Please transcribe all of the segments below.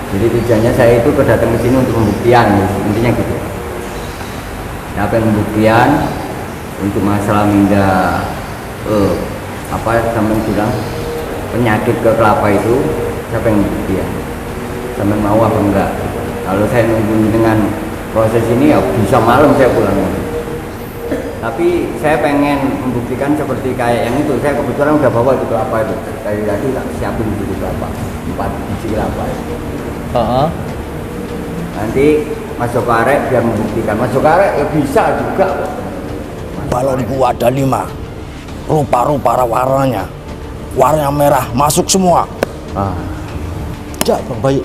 Jadi tujuannya saya itu kedatang ke sini untuk pembuktian, intinya gitu. Saya pengen pembuktian untuk masalah mindah apa sampean bilang penyakit ke kelapa itu, saya pengen pembuktian. Sampean mau apa enggak? Kalau saya nunggu dengan proses ini ya bisa malam saya pulang. Tapi saya pengen membuktikan seperti kayak yang itu. Saya kebetulan udah bawa itu kelapa itu. Tadi tak siapin itu kelapa, 4 biji kelapa itu. Nanti masuk karek biar membuktikan. Masuk karek ya bisa juga. Balonku ada 5. Rupa-rupa warnanya. Warnanya merah, masuk semua. Tidak, Bang Bayu.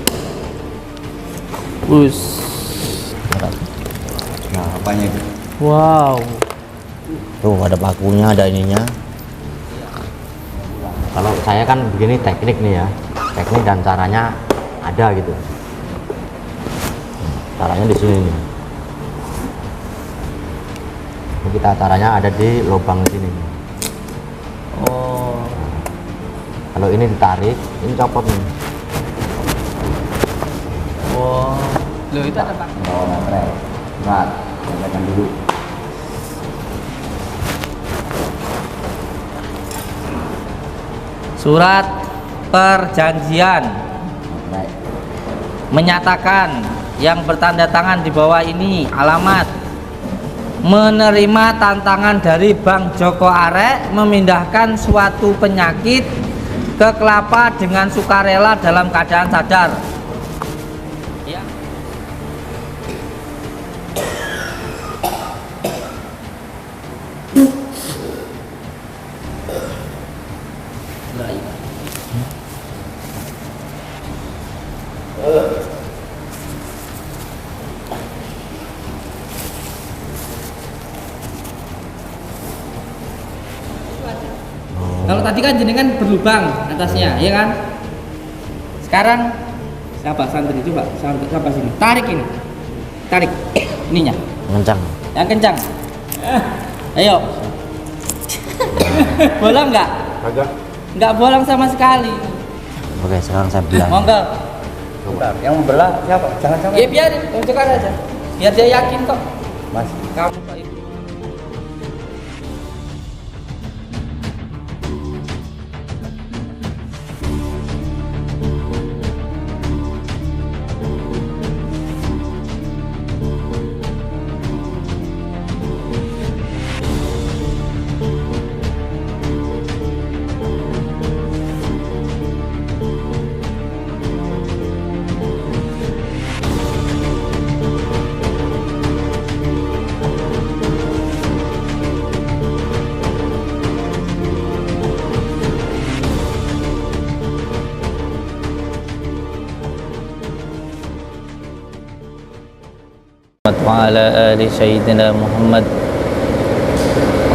Nah, apanya itu? Wow. Tuh ada pakunya, ada ininya. Kalau saya kan begini teknik nih ya, teknik dan caranya ada gitu. Caranya di sini nih. Ini kita caranya ada di lubang sini. Oh. Kalau ini ditarik, ini copot nih. Wow. Loh itu ada Pak. Bawa materai. Berat, sampaikan dulu. Surat perjanjian Baik. menyatakan yang bertanda tangan di bawah ini alamat menerima tantangan dari Bang Joko Arek memindahkan suatu penyakit ke kelapa dengan sukarela dalam keadaan sadar. Ya. Kalau tadi kan jenengan berlubang atasnya, ya kan? Sekarang siapa santri coba siapa sini? Tarik ini. Tarik ininya. Kencang. Yang kencang. Ayo. Bolong nggak? Agak. Nggak bolong sama sekali. Oke, sekarang saya bilang. Monggo. Bentar, yang membelah siapa? Jangan-jangan. Ya biarin, tunjukkan aja. Biar dia yakin kok. Mas. Kamu kok itu. وعلى آل سيدنا محمد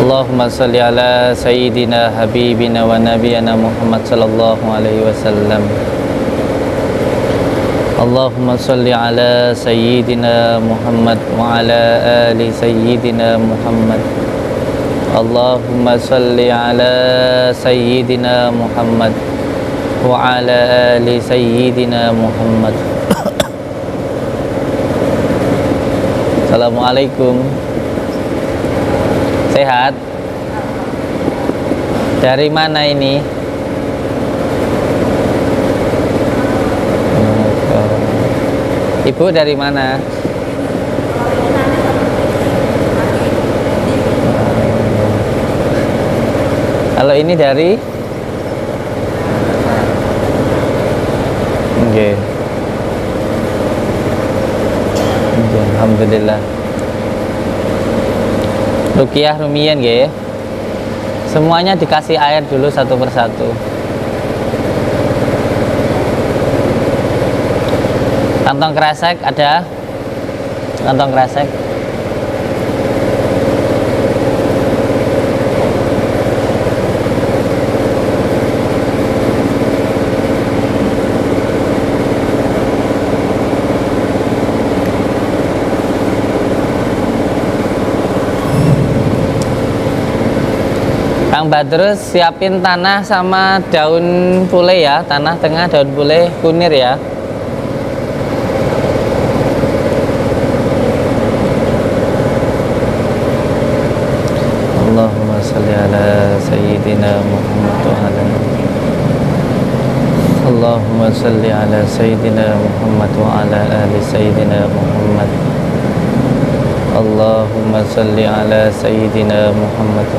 اللهم صل على سيدنا حبيبنا ونبينا محمد صلى الله عليه وسلم اللهم صل على سيدنا محمد وعلى آل سيدنا محمد اللهم صل على سيدنا محمد وعلى آل سيدنا محمد. Assalamualaikum. Sehat? Dari mana ini? Ibu dari mana? Kalau ini dari? Oke. Alhamdulillah. Rukiah Rumiyin nggih. Semuanya dikasih air dulu satu persatu. Kantong kresek ada? Kantong kresek. Kang Badrus siapin tanah sama daun pule ya, tanah tengah daun pule kunir ya. سيدنا محمد وعلى اللهم صل على سيدنا محمد وعلى آل سيدنا محمد اللهم صل على سيدنا محمد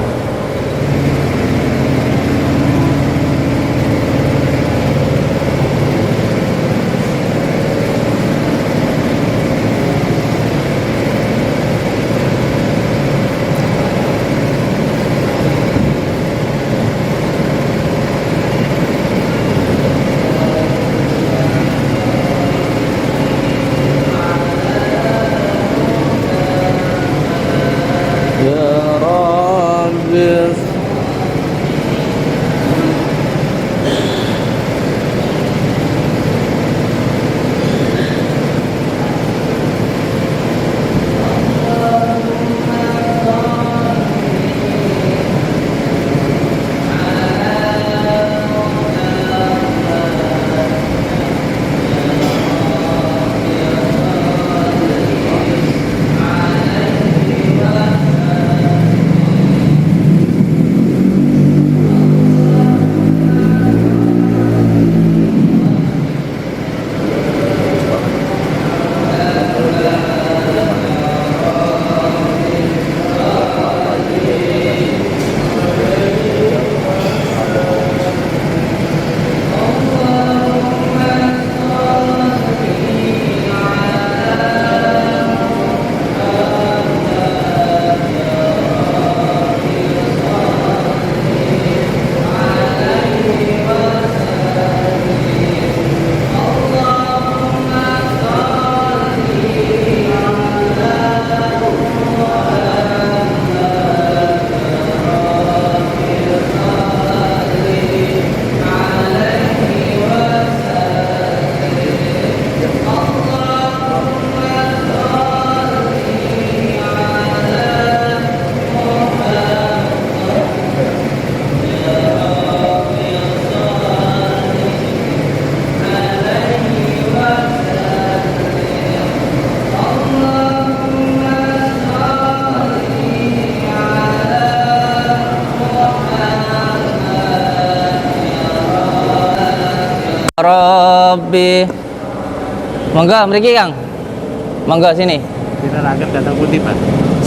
Rabbi. Monggo mriki Kang. Monggo sini. Kita anggap datang putih, Pak.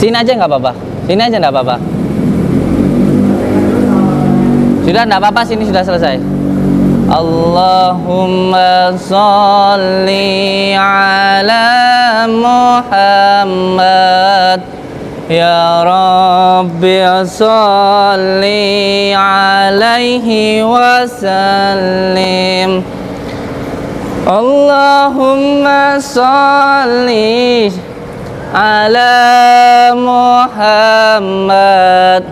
Sini aja nggak apa-apa. Sini aja nggak apa-apa. Sudah nggak apa-apa, sini sudah selesai. Allahumma sholli ala Muhammad ya Rabbi sholli alaihi wasallim. Allahumma sholli ala Muhammad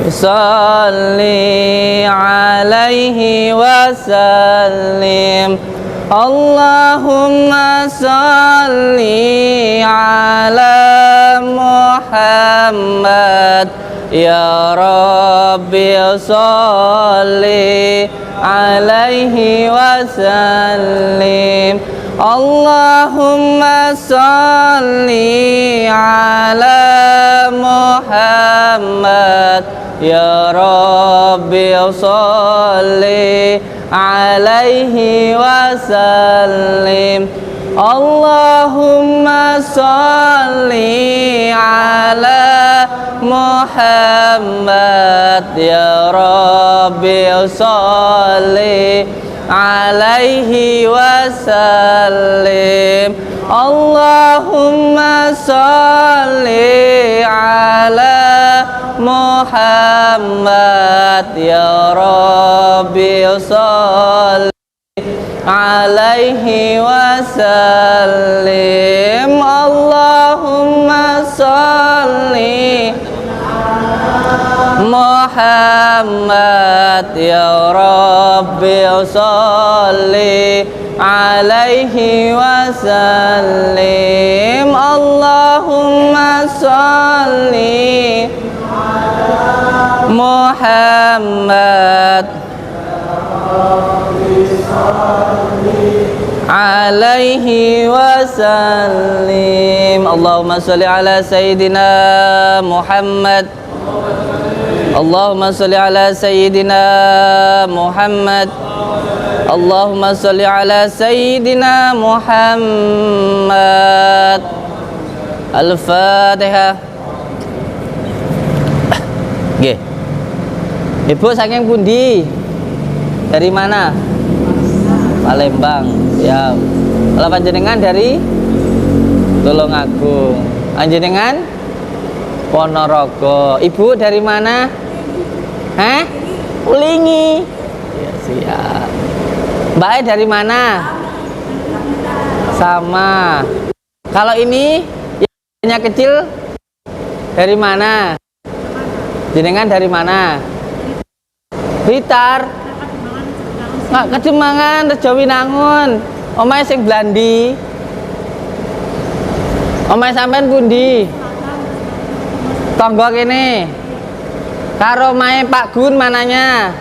salli alaihi wasallim. Allahumma salli ala Muhammad ya Rabbi salli alaihi wasallim. Allahumma salli ala Muhammad ya Rabbi salli alaihi wasallim. Allahumma salli ala Muhammad ya Rabbi salli alaihi wasallim. Allahumma salli ala Muhammad ya Rabbi salli alaihi wasallim. Allahumma salli Muhammad ya Rabbi salli alaihi wasallim. Allahumma salli Muhammad alaihi wasallim. Allahumma salli ala Sayyidina Muhammad Allahumma sholli ala sayyidina Muhammad. Allahumma sholli ala sayyidina Muhammad. Al-Fatihah. Nggih. Ibu saking pundi? Dari mana? Palembang. Ya. Kalau panjenengan dari Tulungagung. Panjenengan Ponorogo. Ibu dari mana? Hah? Ulingi. Ya, siap. Mbak dari mana? Sama. Kalau ini yang kecil dari mana? Jenengan dari mana? Blitar. Nggak Kedemangan, Rejo Winangun. Omahe sing Blandi. Omahe sampean pundi? Tonggo kene. Karo omahe Pak Gun mananya?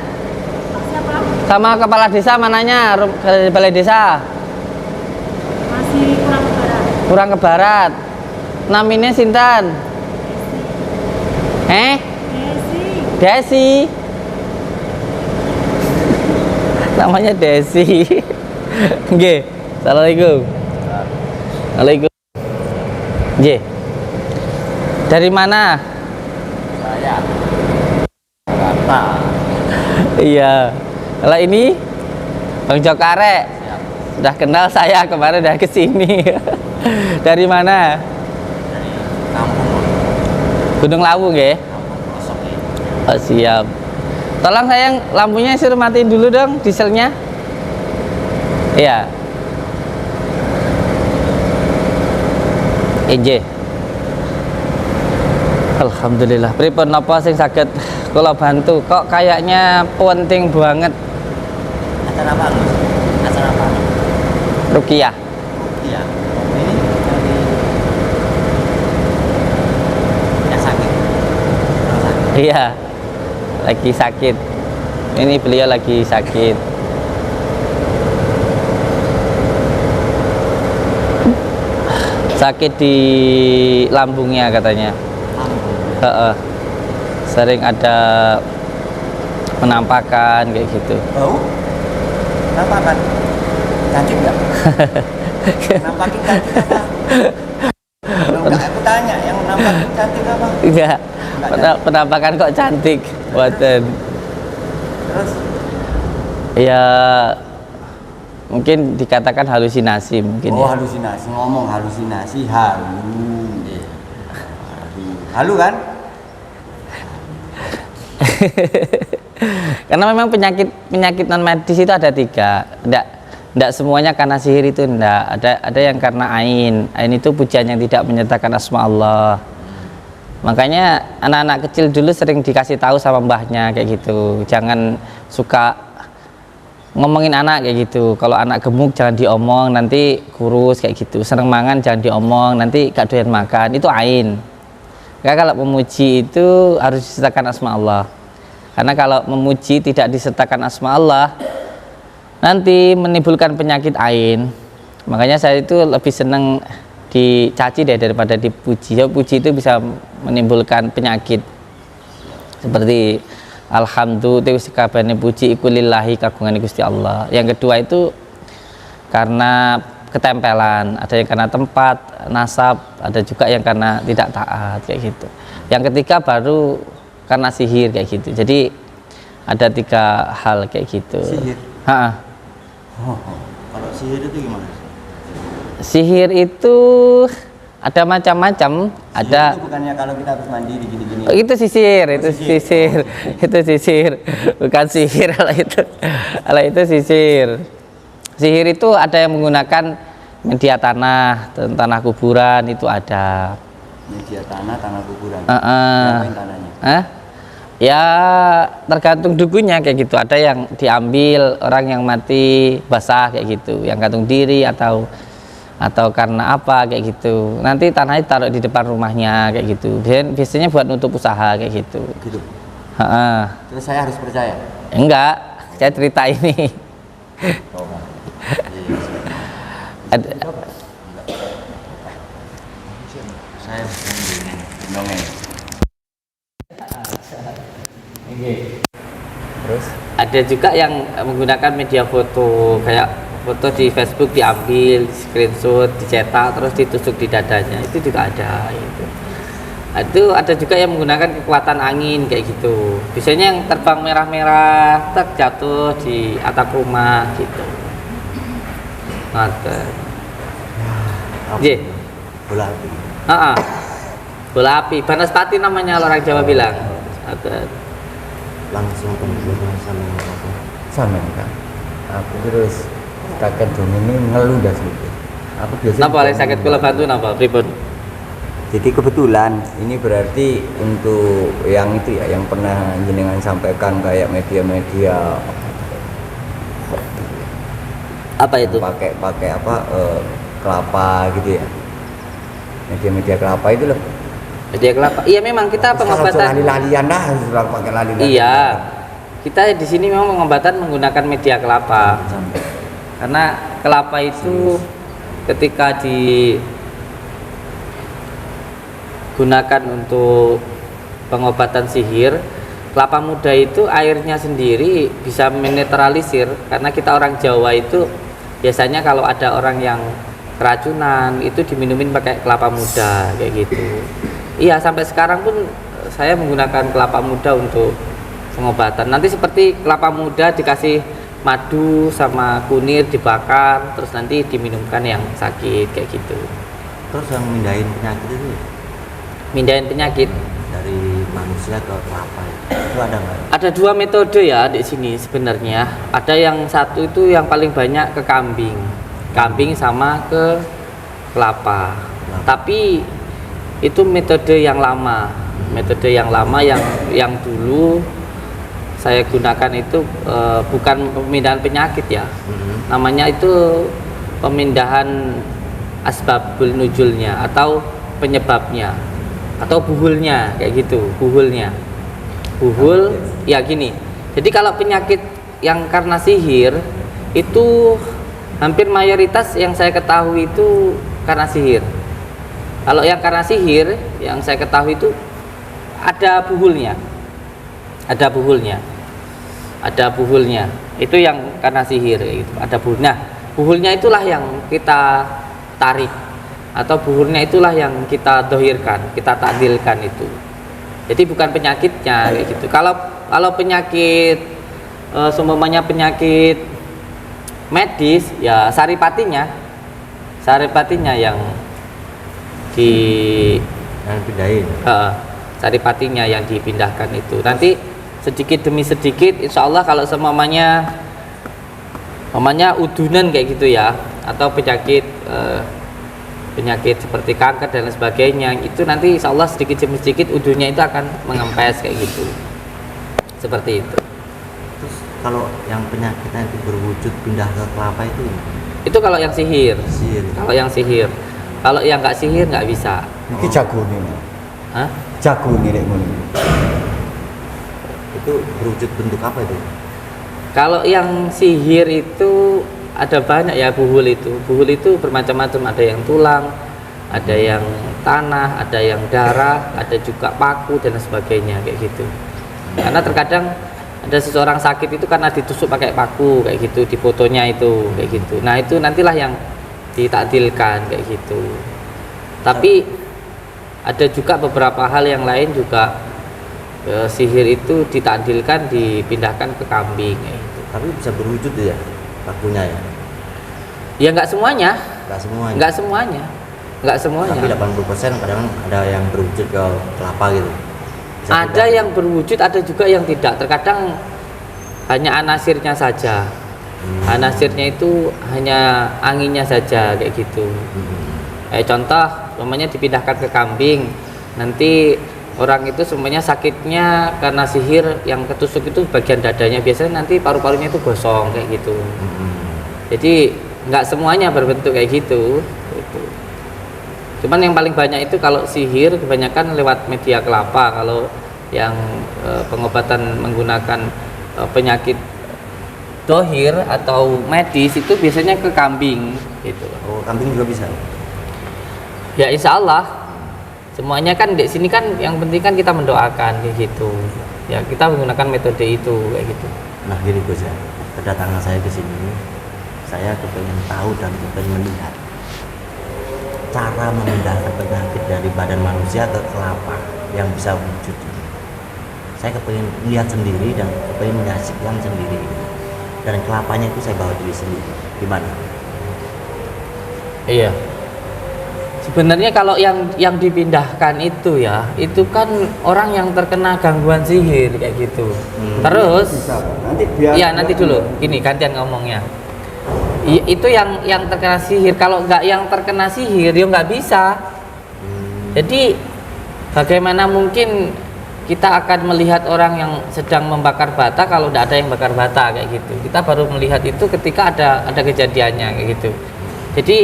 Sama kepala desa mananya? Balai desa? Masih kurang ke barat. Kurang ke barat. Namine sinten? Desi. Desi. Namanya Desi. Nggih. Assalamualaikum. Waalaikumsalam. Nggih. Dari mana? Saya Jakarta. Iya. Kalau ini Bang Jokare. Sudah kenal saya, kemarin udah kesini. Dari mana? Dari kampung Gunung Lawu nggih? Kosok ini. Oh, siap. Tolong sayang lampunya suruh matiin dulu dong, dieselnya. Iya. EJ. Alhamdulillah. Pripun napa sing saged kula bantu? Kok kayaknya penting banget. Acara apa, Gus? Acara apa? Rukiah. Iya. Ini lagi ya sakit. Orang sakit. Iya. Lagi sakit. Ini beliau lagi sakit. Sakit di lambungnya katanya. Heeh. Sering ada penampakan kayak gitu. Bau? Kenapa kan? Cantik nggak? Nampakin cantik apa? Enggak, aku tanya, yang nampakin cantik apa? Enggak. Penampakan kok cantik. Boten. Terus? Ya mungkin dikatakan halusinasi mungkin Oh, ya. halusinasi, ngomong halusinasi, halu. Halu kan? Karena memang penyakit non medis itu ada 3. Enggak semuanya karena sihir itu enggak. Ada yang karena ain. Ain itu pujian yang tidak menyertakan asma Allah. Makanya anak-anak kecil dulu sering dikasih tahu sama mbahnya kayak gitu. Jangan suka ngomongin anak kayak gitu. Kalau anak gemuk jangan diomong, nanti kurus kayak gitu. Seneng mangan jangan diomong, nanti gak doyan makan. Itu ain. Karena kalau memuji itu harus disertakan asma Allah. Karena kalau memuji tidak disertakan asma Allah, nanti menimbulkan penyakit ain. Makanya saya itu lebih seneng dicaci deh daripada dipuji. So, puji itu bisa menimbulkan penyakit. Seperti alhamdulillah kabehane puji iku lillahi kagungan Gusti Allah. Yang kedua itu karena ketempelan, ada yang karena tempat, nasab, ada juga yang karena tidak taat kayak gitu. Yang ketiga baru karena sihir kayak gitu. Jadi ada 3 hal kayak gitu. Sihir? Oh, kalau sihir itu gimana? Sihir itu ada macam-macam. Ada Itu bukannya kalau kita habis mandi gini-gini. Oh, itu sisir, itu sisir. sisir, itu sisir, bukan sihir. Kalau itu sisir. Sihir itu ada yang menggunakan media tanah kuburan itu ada. Media tanah kuburan. Ngapain tanahnya? Ya tergantung dukunnya kayak gitu. Ada yang diambil orang yang mati basah kayak gitu, yang gantung diri atau karena apa kayak gitu. Nanti tanahnya taruh di depan rumahnya kayak gitu. Biasanya buat nutup usaha kayak gitu. Gitu. Terus saya harus percaya? Enggak, saya cerita ini. Oh, saya bukan dongeng. ada juga yang menggunakan media foto, kayak foto di Facebook diambil, screenshot, dicetak, terus ditusuk di dadanya, itu juga ada. Itu ada juga yang menggunakan kekuatan angin kayak gitu. Biasanya yang terbang merah-merah, jatuh di atap rumah gitu. Ngoten. Nggih. Bola api. Heeh. Bola api, Banaspati namanya orang Jawa bilang. Ngoten. Langsung pembunuhan sama apa? Sama kan. Aku terus kakek dong ini ngeluh dah sedikit. Aku biasanya. Napa oleh sakit kula bantu napa pripun? Jadi kebetulan ini berarti untuk yang itu ya, yang pernah jenengan sampaikan kayak media-media Apa itu? pakai apa kelapa gitu ya, media-media kelapa itu loh. Media kelapa. Iya memang kita pengobatan. Lali-lalian dah, sudah pakai lali-lalian. Iya. Kita di sini memang pengobatan menggunakan media kelapa. Karena kelapa itu ketika digunakan untuk pengobatan sihir, kelapa muda itu airnya sendiri bisa menetralisir, karena kita orang Jawa itu biasanya kalau ada orang yang keracunan itu diminumin pakai kelapa muda kayak gitu. Iya, sampai sekarang pun saya menggunakan kelapa muda untuk pengobatan. Nanti seperti kelapa muda dikasih madu sama kunir dibakar, terus nanti diminumkan yang sakit kayak gitu. Terus yang mindahin penyakit itu Mindahin penyakit. dari manusia ke kelapa itu ada nggak? Ada dua metode ya di sini sebenarnya. Ada yang satu itu yang paling banyak ke kambing sama ke kelapa. Tapi itu metode yang lama, yang dulu saya gunakan itu bukan pemindahan penyakit ya. Namanya itu pemindahan asbabul nuzulnya atau penyebabnya atau buhulnya kayak gitu, buhul ya gini. Jadi kalau penyakit yang karena sihir itu hampir mayoritas yang saya ketahui itu karena sihir. Kalau yang karena sihir yang saya ketahui itu ada buhulnya, itu yang karena sihir gitu. Ada buhul. Nah, buhulnya itulah yang kita tarik, atau buhulnya itulah yang kita dohirkan, kita takdilkan itu. Jadi bukan penyakitnya kayak gitu. Kalau penyakit seumpamanya penyakit medis ya saripatinya yang Pindahin. saripatinya yang dipindahkan itu. Nanti sedikit demi sedikit insya Allah kalau semuanya udunan kayak gitu ya, atau penyakit seperti kanker dan lain sebagainya, itu nanti insya Allah sedikit demi sedikit udunnya itu akan mengempes kayak gitu, seperti itu. Terus kalau yang penyakitnya itu berwujud pindah ke kelapa itu Kalau yang sihir. Kalau yang sihir. Kalau yang nggak sihir nggak bisa. Iki jago nih. Hah? Jago nih lek ngono. itu berwujud bentuk apa itu? Kalau yang sihir itu ada banyak ya. Buhul itu bermacam-macam, ada yang tulang, ada yang tanah, ada yang darah, ada juga paku dan sebagainya kayak gitu. Karena terkadang ada seseorang sakit itu karena ditusuk pakai paku kayak gitu, di fotonya itu kayak gitu. Nah itu nantilah yang ditakdilkan kayak gitu. Tapi ada juga beberapa hal yang lain juga, sihir itu ditakdilkan, dipindahkan ke kambing kayak gitu. Tapi bisa berwujud ya pakunya ya? Ya nggak semuanya. Tapi 80% kadang ada yang berwujud ke kelapa gitu. Bisa Ada pindah. yang berwujud, ada juga yang tidak. Terkadang hanya anasirnya saja. Anasirnya itu hanya anginnya saja kayak gitu. Contoh, namanya dipindahkan ke kambing. Nanti orang itu semuanya sakitnya karena sihir, yang ketusuk itu bagian dadanya, biasanya nanti paru-parunya itu gosong kayak gitu. Jadi nggak semuanya berbentuk kayak gitu. Cuman yang paling banyak itu kalau sihir kebanyakan lewat media kelapa. Kalau yang pengobatan menggunakan penyakit dohir atau medis itu biasanya ke kambing gitu. Oh, kambing juga bisa? Ya insya Allah semuanya kan di sini kan yang penting kan kita mendoakan kayak gitu. Ya kita menggunakan metode itu kayak gitu. Nah gini Gus ya, kedatangan saya ke sini, saya kepengen tahu dan kepengen melihat cara memindahkan penyakit dari badan manusia ke kelapa yang bisa wujud. Saya kepengen lihat sendiri dan kepengen menyaksikan sendiri. Dan kelapanya itu saya bawa diri sendiri. Gimana? Iya. Sebenarnya kalau yang dipindahkan itu ya, itu kan orang yang terkena gangguan sihir kayak gitu. Terus Nanti biar ya nanti dulu, gini gantian ngomongnya. Itu yang terkena sihir. Kalau nggak yang terkena sihir, dia nggak bisa. Jadi bagaimana mungkin kita akan melihat orang yang sedang membakar bata kalau tidak ada yang bakar bata kayak gitu. Kita baru melihat itu ketika ada kejadiannya kayak gitu. Jadi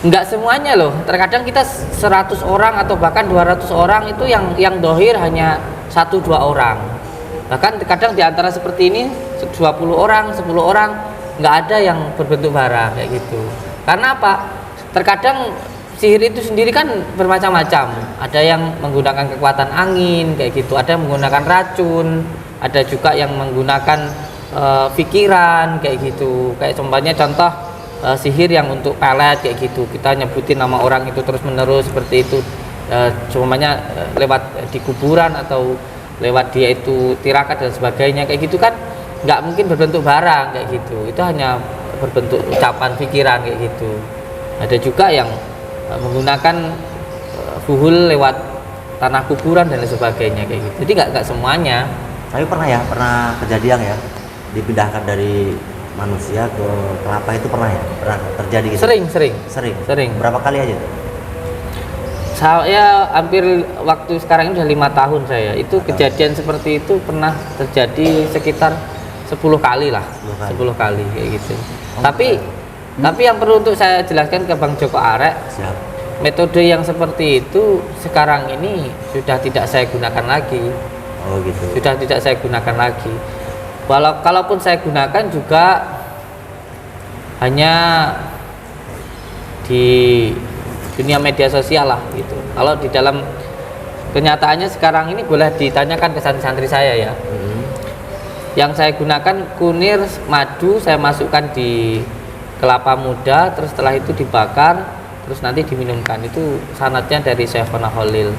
nggak semuanya loh. Terkadang kita 100 orang atau bahkan 200 orang itu yang dohir hanya 1-2 orang. Bahkan terkadang di antara seperti ini 20 orang, 10 orang nggak ada yang berbentuk bara kayak gitu. Karena apa? Terkadang sihir itu sendiri kan bermacam-macam. Ada yang menggunakan kekuatan angin kayak gitu, ada yang menggunakan racun, ada juga yang menggunakan pikiran kayak gitu. Kayak contoh sihir yang untuk pelet kayak gitu. Kita nyebutin nama orang itu terus menerus seperti itu. Semuanya lewat di kuburan atau lewat dia itu tirakat dan sebagainya kayak gitu kan nggak mungkin berbentuk barang kayak gitu. Itu hanya berbentuk ucapan pikiran kayak gitu. Ada juga yang menggunakan fuhul lewat tanah kuburan dan sebagainya kayak gitu. Jadi nggak semuanya. Tapi pernah kejadian ya dipindahkan dari manusia ke kelapa itu pernah terjadi gitu? Sering. Berapa kali aja tuh? Saya hampir waktu sekarang ini udah 5 tahun saya. Itu kejadian seperti itu pernah terjadi sekitar 10 kali lah. 10 kali kayak gitu. Tapi yang perlu untuk saya jelaskan ke Bang Joko Arek, Siap. metode yang seperti itu sekarang ini sudah tidak saya gunakan lagi. Oh gitu. Sudah tidak saya gunakan lagi. Kalaupun saya gunakan juga hanya di dunia media sosial lah gitu. Kalau di dalam kenyataannya sekarang ini boleh ditanyakan ke santri-santri saya ya. Yang saya gunakan kunir, madu saya masukkan di kelapa muda, terus setelah itu dibakar, terus nanti diminumkan. Itu sanadnya dari Syekhona Khalil.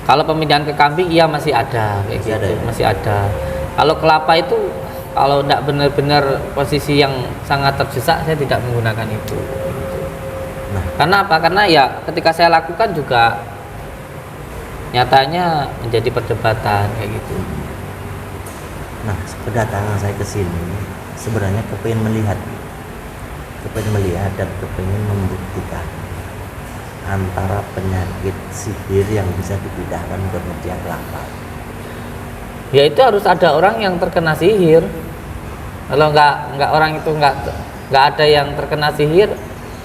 Kalau pemindahan ke kambing iya masih ada kayak gitu, masih ada. Kalau kelapa itu kalau tidak benar-benar posisi yang sangat terdesak saya tidak menggunakan itu. Nah. Karena apa? Karena ya ketika saya lakukan juga nyatanya menjadi perdebatan kayak gitu. Nah, kedatangan saya ke sini sebenarnya kepengen melihat dan kepengen membuktikan antara penyakit sihir yang bisa dipindahkan ke media kelapa. Ya itu harus ada orang yang terkena sihir. Kalau nggak orang itu nggak ada yang terkena sihir,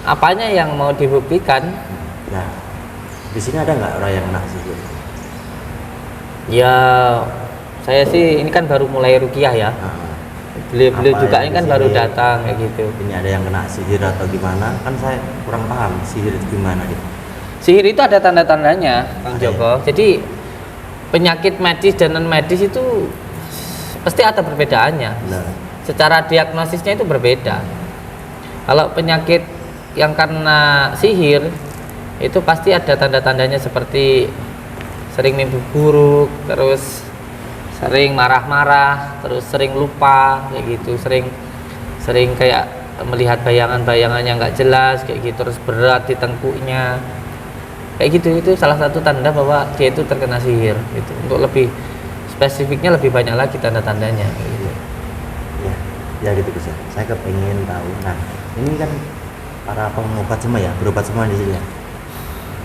apanya yang mau dibuktikan? Nah, di sini ada nggak orang yang kena sihir? Ya saya sih ini kan baru mulai ruqyah ya. Beliau juga ini kan baru datang kayak gitu. Ini ada yang kena sihir atau gimana? Kan saya kurang paham sihir itu gimana gitu. Sihir itu ada tanda-tandanya, Kang Joko. Jadi penyakit medis dan non medis itu pasti ada perbedaannya. Nah. Secara diagnosisnya itu berbeda. Kalau penyakit yang karena sihir itu pasti ada tanda-tandanya seperti sering mimpi buruk, terus sering marah-marah, terus sering lupa kayak gitu, sering kayak melihat bayangan-bayangan yang nggak jelas kayak gitu, terus berat di tengkuknya kayak gitu. Itu salah satu tanda bahwa dia itu terkena sihir gitu. Untuk lebih spesifiknya lebih banyak lagi tanda-tandanya kayak gitu. Ya gitu Gus ya. Saya kepengen tahu. Nah, ini kan para pengobat semua ya, berobat semua di sini ya.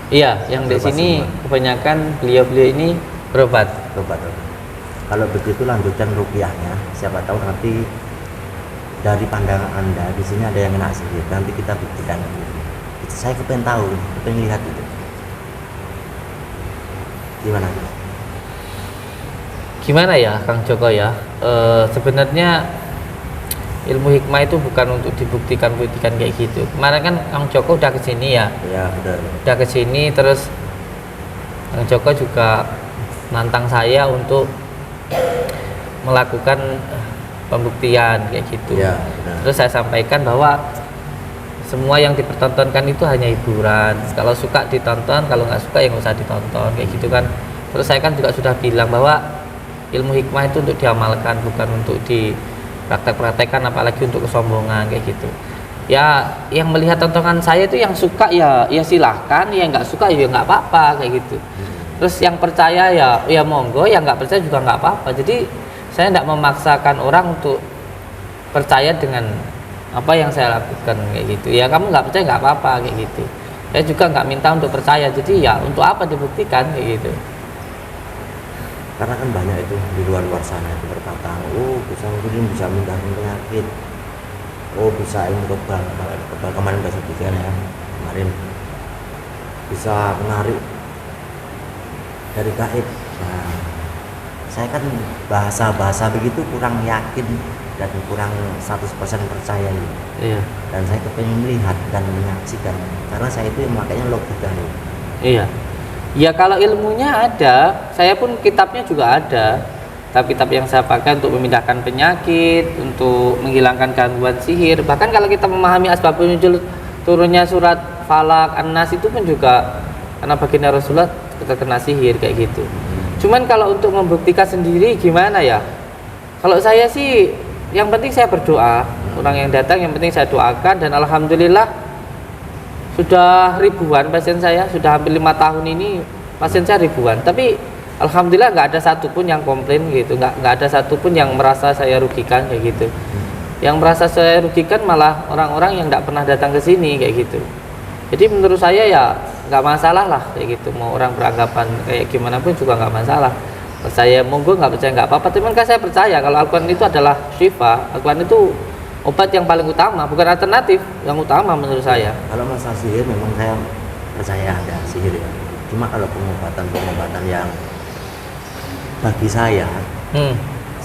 Iya, yang di sini kebanyakan beliau-beliau ini berobat. Berobat. Kalau begitu lanjutkan ruqyahnya. Siapa tahu nanti dari pandangan Anda di sini ada yang kena sihir. Nanti kita buktikan. Itu saya kepengen tahu, kepengen lihat itu. Gimana ya Kang Joko ya, sebenarnya ilmu hikmah itu bukan untuk dibuktikan kayak gitu. Kemarin kan Kang Joko udah kesini ya, udah kesini, terus Kang Joko juga nantang saya untuk melakukan pembuktian kayak gitu. Ya, benar. Terus saya sampaikan bahwa semua yang dipertontonkan itu hanya hiburan. Kalau suka ditonton, kalau nggak suka ya nggak usah ditonton kayak gitu kan. Terus saya kan juga sudah bilang bahwa ilmu hikmah itu untuk diamalkan, bukan untuk dipraktek-praktekkan, apalagi untuk kesombongan kayak gitu. Ya, yang melihat tontonan saya itu yang suka ya silahkan, yang nggak suka ya nggak apa-apa kayak gitu. Terus yang percaya ya monggo, yang nggak percaya juga nggak apa-apa. Jadi saya tidak memaksakan orang untuk percaya dengan apa yang saya lakukan kayak gitu. Ya kamu nggak percaya nggak apa-apa kayak gitu. Saya juga nggak minta untuk percaya. Jadi ya untuk apa dibuktikan kayak gitu. Karena kan banyak itu di luar sana itu berkata, oh pisang kuning bisa menghilangkan penyakit, oh bisa ilmu kebal kemarin bahasa kan ya, kemarin bisa menarik dari gaib. Nah, saya kan bahasa begitu kurang yakin dan kurang 100% percaya gitu. Iya. Dan saya kepengen melihat dan menyaksikan karena saya itu yang makanya logika nih. Iya. Ya kalau ilmunya ada, saya pun kitabnya juga ada. Kitab yang saya pakai untuk memindahkan penyakit, untuk menghilangkan gangguan sihir. Bahkan kalau kita memahami asbabun nuzul turunnya surat Falak, An-Nas itu pun juga karena baginda Rasulullah terkena sihir kayak gitu. Cuman kalau untuk membuktikan sendiri gimana ya? Kalau saya sih yang penting saya berdoa. Orang yang datang yang penting saya doakan dan alhamdulillah sudah ribuan pasien saya, sudah hampir 5 tahun ini pasien saya ribuan. Tapi alhamdulillah nggak ada satupun yang komplain gitu, nggak ada satupun yang merasa saya rugikan kayak gitu. Yang merasa saya rugikan malah orang-orang yang nggak pernah datang ke sini kayak gitu. Jadi menurut saya ya nggak masalah lah kayak gitu. Mau orang beranggapan kayak gimana pun juga nggak masalah. Percaya monggo, nggak percaya nggak apa-apa. Cuman kan saya percaya kalau Al-Quran itu adalah syifa, Al-Quran itu obat yang paling utama, bukan alternatif, yang utama menurut saya. Kalau masalah sihir memang saya percaya ada sihir ya. Cuma kalau pengobatan yang bagi saya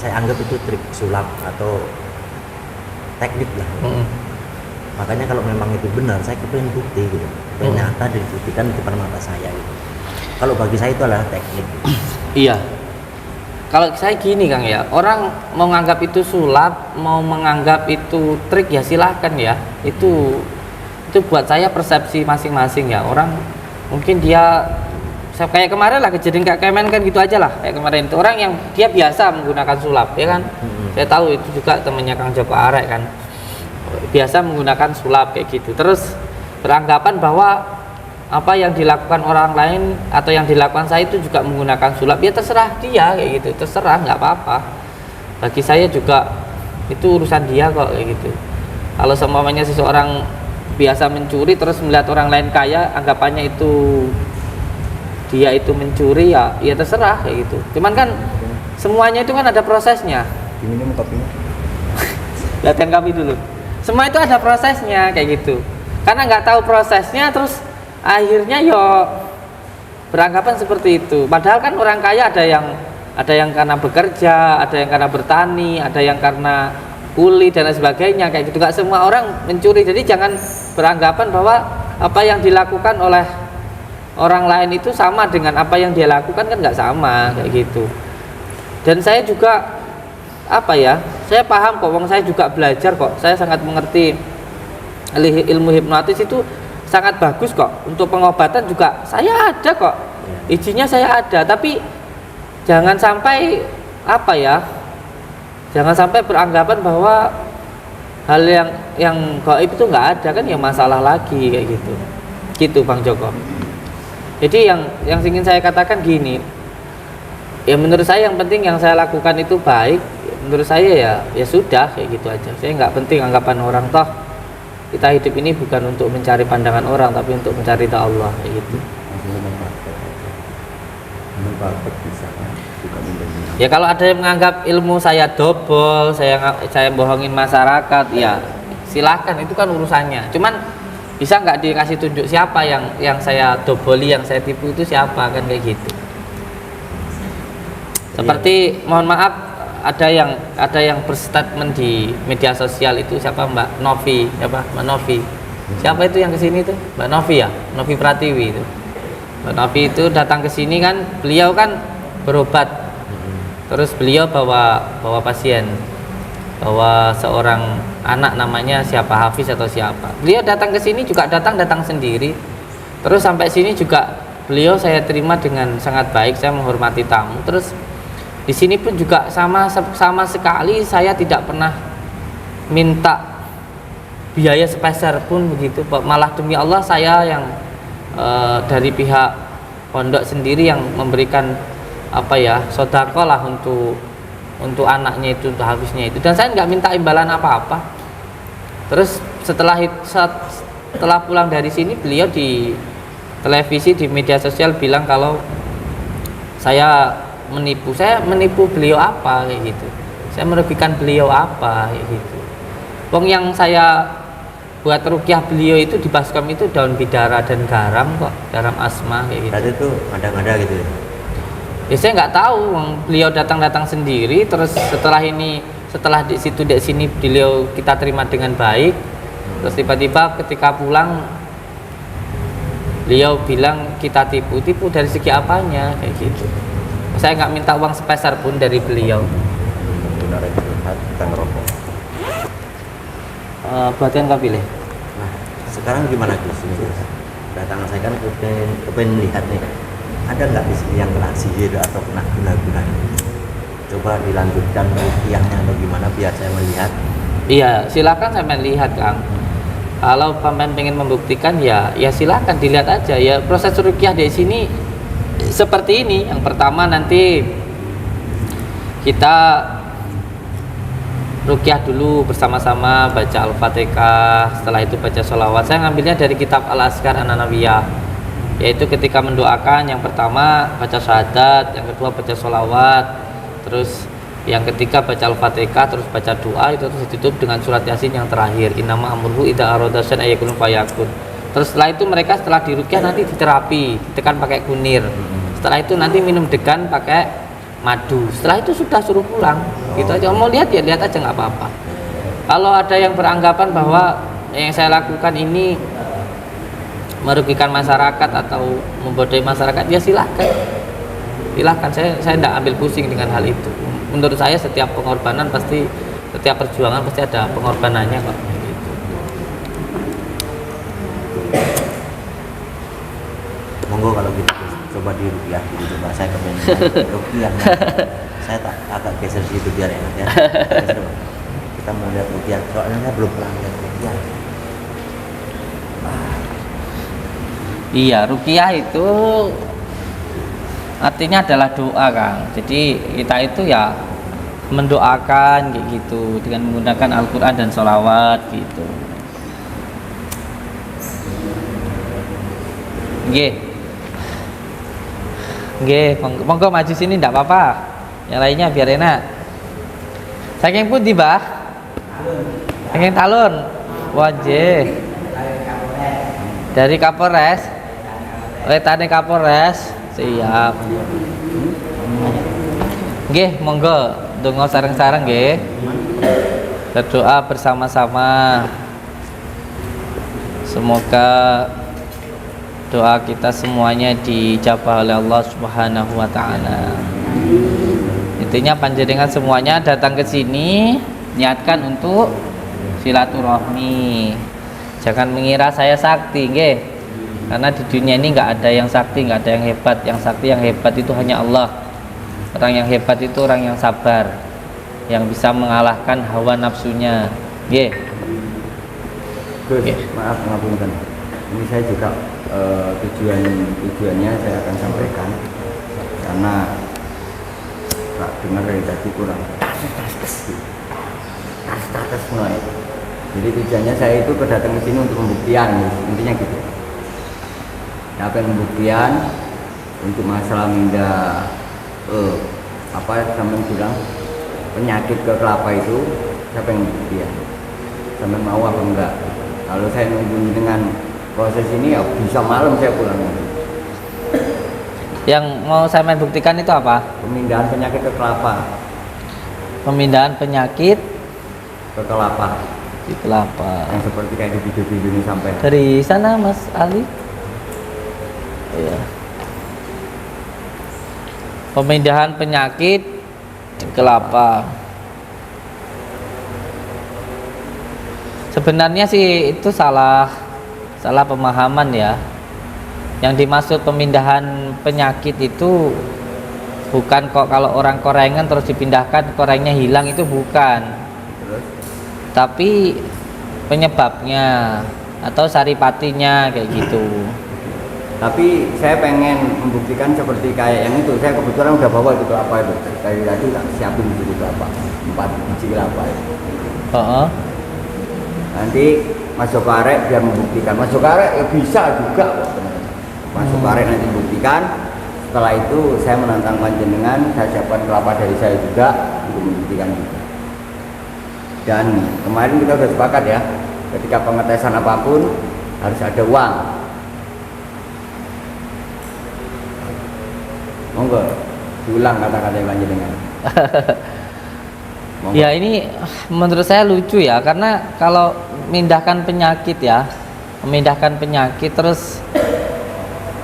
anggap itu trik sulap atau teknik lah. Makanya kalau memang itu benar, saya kepengen bukti gitu, ternyata dibuktikan di depan mata saya gitu. Kalau bagi saya itu adalah teknik. Iya. Kalau saya gini Kang ya, orang mau menganggap itu sulap, mau menganggap itu trik ya silahkan ya. Itu buat saya persepsi masing-masing ya. Orang mungkin dia kayak kemarin lah kejadian kayak Kemen kan gitu aja lah. Kayak kemarin itu orang yang dia biasa menggunakan sulap ya kan. Saya tahu itu juga temannya Kang Joko Arek kan. Biasa menggunakan sulap kayak gitu. Terus beranggapan bahwa apa yang dilakukan orang lain atau yang dilakukan saya itu juga menggunakan sulap, ya terserah dia kayak gitu, terserah, nggak apa-apa. Bagi saya juga itu urusan dia kok kayak gitu. Kalau semuanya seseorang biasa mencuri terus melihat orang lain kaya, anggapannya itu dia itu mencuri ya terserah kayak gitu. Cuman kan semuanya itu kan ada prosesnya. Diminum kopinya. Latihan kami dulu. Semua itu ada prosesnya kayak gitu. Karena nggak tahu prosesnya terus akhirnya yo beranggapan seperti itu. Padahal kan orang kaya ada yang karena bekerja, ada yang karena bertani, ada yang karena kuli dan lain sebagainya kayak gitu. Gak semua orang mencuri. Jadi jangan beranggapan bahwa apa yang dilakukan oleh orang lain itu sama dengan apa yang dia lakukan, kan nggak sama kayak gitu. Dan saya juga saya paham kok, saya juga belajar kok. Saya sangat mengerti ilmu hipnotis itu sangat bagus kok. Untuk pengobatan juga saya ada kok, izinnya saya ada. Tapi jangan sampai jangan sampai beranggapan bahwa hal yang gaib itu nggak ada, kan ya masalah lagi kayak gitu Bang Joko. Jadi yang ingin saya katakan gini, ya menurut saya yang penting yang saya lakukan itu baik. Menurut saya ya sudah kayak gitu aja. Saya nggak penting anggapan orang, toh kita hidup ini bukan untuk mencari pandangan orang, tapi untuk mencari ridha Allah kayak gitu. Ya kalau ada yang menganggap ilmu saya dobol, saya bohongin masyarakat, ya silahkan, itu kan urusannya. Cuman bisa nggak dikasih tunjuk siapa yang saya doboli, yang saya tipu itu siapa, kan kayak gitu. Seperti mohon maaf, ada yang berstatement di media sosial itu siapa, Mbak Novi, Mbak Novi. Siapa itu yang kesini tuh? Mbak Novi ya, Novi Pratiwi itu. Mbak Novi itu datang ke sini kan, beliau kan berobat Terus beliau bawa pasien, bawa seorang anak namanya siapa, Hafiz atau siapa. Beliau datang ke sini juga datang sendiri. Terus sampai sini juga beliau saya terima dengan sangat baik, saya menghormati tamu. Terus di sini pun juga sama sekali saya tidak pernah minta biaya sepeser pun begitu. Malah demi Allah saya yang dari pihak pondok sendiri yang memberikan sedekah lah untuk anaknya itu, untuk Hafiznya itu, dan saya nggak minta imbalan apa-apa. Terus setelah pulang dari sini beliau di televisi, di media sosial bilang kalau saya menipu beliau apa kayak gitu, saya merugikan beliau apa kayak gitu. Wong yang saya buat rukyah beliau itu di baskom itu daun bidara dan garam kok, garam asma kayak gitu. Tadi itu ada gitu ya? Ya saya nggak tahu, beliau datang sendiri. Terus setelah di sini beliau kita terima dengan baik. Terus tiba-tiba ketika pulang beliau bilang kita tipu dari segi apanya kayak gitu. Saya nggak minta uang sepeser pun dari beliau. Benar itu, kita ngerokok. Buatkan kau pilih. Nah, sekarang gimana Gus? Datangan saya kan kepengen lihat nih, ada nggak di sini yang kena sihir atau kena guna-guna? Coba dilanjutkan ruqyahnya atau gimana biar saya melihat. Iya, silakan saya melihat Kang. Kalau pemain pengen membuktikan ya silakan dilihat aja ya. Proses ruqyah di sini seperti ini. Yang pertama nanti kita ruqyah dulu bersama-sama, baca Al-Fatihah, setelah itu baca sholawat. Saya ngambilnya dari kitab Al-Azkar An-Nawawiyah, yaitu ketika mendoakan yang pertama baca syahadat, yang kedua baca sholawat, terus yang ketiga baca Al-Fatihah, terus baca doa, itu terus ditutup dengan surat Yasin yang terakhir, innama amruhu idza arada syai'an ayyakun fayakun. Terus setelah itu mereka setelah diruqyah nanti diterapi, ditekan pakai kunir. Setelah itu nanti minum degan pakai madu. Setelah itu sudah suruh pulang. Gitu aja. Mau lihat ya lihat aja nggak apa-apa. Kalau ada yang beranggapan bahwa yang saya lakukan ini merugikan masyarakat atau membodohi masyarakat, ya silakan. Silakan, saya tidak ambil pusing dengan hal itu. Menurut saya setiap pengorbanan pasti, setiap perjuangan pasti ada pengorbanannya kok. Gitu. Monggo kalau gitu coba di ruqyah dulu, coba saya kepengen ruqyah. Saya tak agak geser situ biar enak ya. Kita mau lihat ruqyah, soalnya saya belum pernah lihat ruqyah. Iya, ruqyah itu artinya adalah doa Kang. Jadi kita itu ya mendoakan kayak gitu dengan menggunakan Al-Quran dan sholawat gitu. Nggih, monggo maju sini ndak apa-apa. Yang lainnya biar enak. Saking pundi, Mbah? Saking Talun. Wajih. Dari Kapolres. Wetane Kapolres. Siap. Nggih, monggo donga sareng-sareng nggih. Berdoa bersama-sama. Semoga doa kita semuanya dijabah oleh Allah Subhanahu wa taala. Intinya panjenengan semuanya datang ke sini niatkan untuk silaturahmi. Jangan mengira saya sakti, nggih. Karena di dunia ini nggak ada yang sakti, nggak ada yang hebat. Yang sakti, yang hebat itu hanya Allah. Orang yang hebat itu orang yang sabar, yang bisa mengalahkan hawa nafsunya. Nggih. Gus, maaf ngapunten. Ini saya juga tujuannya saya akan sampaikan karena tak dengar dari tadi kurang tas mulai. Jadi tujuannya saya itu datang ke sini untuk pembuktian, intinya gitu. Saya pengen pembuktian untuk masalah minda sampai bilang penyakit ke kelapa itu, saya pengen pembuktian. Sampai mau apa enggak? Kalau saya nunggu dengan proses ini ya bisa malam saya pulang. Yang mau saya main buktikan itu apa? Pemindahan penyakit ke kelapa. Pemindahan penyakit Ke kelapa. di kelapa. Yang seperti kayak di video-video ini sampai. Dari sana Mas Ali. Iya. Pemindahan penyakit kelapa. Sebenarnya sih itu salah pemahaman ya. Yang dimaksud pemindahan penyakit itu bukan kok kalau orang korengan terus dipindahkan korengnya hilang, itu bukan. Terus Tapi penyebabnya atau saripatinya kayak gitu. tapi saya pengen membuktikan seperti kayak yang itu. Saya kebetulan udah bawa itu kelapa itu. Dari tadi tak siapin itu kelapa, 4 biji kelapa itu. Heeh. Nanti Mas Joko Arek biar membuktikan. Mas Joko Arek ya bisa juga kok, teman-teman. Mas Joko Arek nanti buktikan. Setelah itu saya menantang panjenengan, saya siapkan kelapa dari saya juga untuk membuktikan juga. Dan kemarin kita sudah sepakat ya, ketika pengetesan apapun harus ada uang. Monggo diulang kata-kata yang panjenengan. Monggo. Ya ini menurut saya lucu ya, karena kalau memindahkan penyakit ya, memindahkan penyakit terus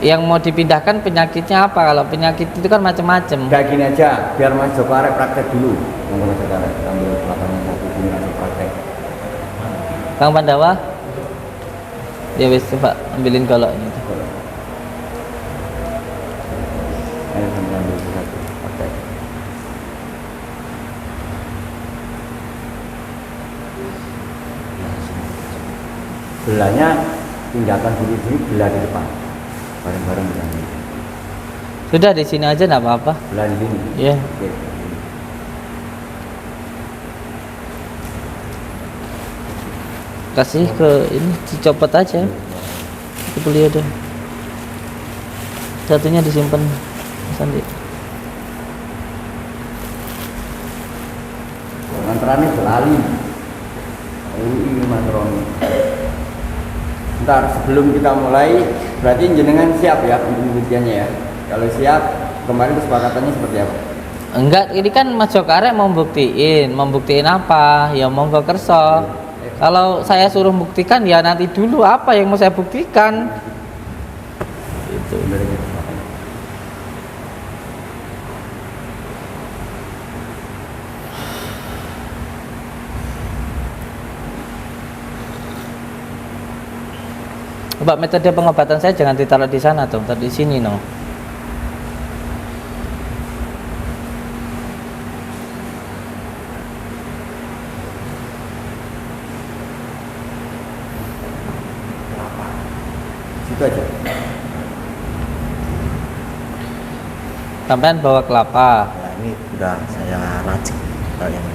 yang mau dipindahkan penyakitnya apa? Kalau penyakit itu kan macam-macam. Kayak gini aja, biar Mas Joko Arek praktek dulu. Monggo Mas Joko Arek ambil kelapanya satu ini langsung praktek. Kang Pandawa, ya wis coba ambilin goloknya. Ayo sambil ambil satu praktek. Belahnya pindahkan dulu sini, belah di depan. Bareng-bareng belah ini. Sudah di sini aja enggak apa-apa. Belah di sini. Ya. Oke. Kasih ke ini, dicopot aja. Itu beli ada. Satunya disimpan Sandi. Mantrane selalu. Ini mantrone. Ntar sebelum kita mulai, berarti jenengan siap ya untuk pembuktiannya ya. Kalau siap, kemarin kesepakatannya seperti apa? Enggak, ini kan Mas Joko Arek mau membuktiin apa? Ya monggo kerso. Kalau saya suruh buktikan ya nanti dulu apa yang mau saya buktikan. Itu. Dari kesepakatan. Coba metode pengobatan saya jangan ditaruh di sana dong, taruh di sini no. Situ aja. Sampean bawa kelapa. Nah, ini udah saya racik kalau yang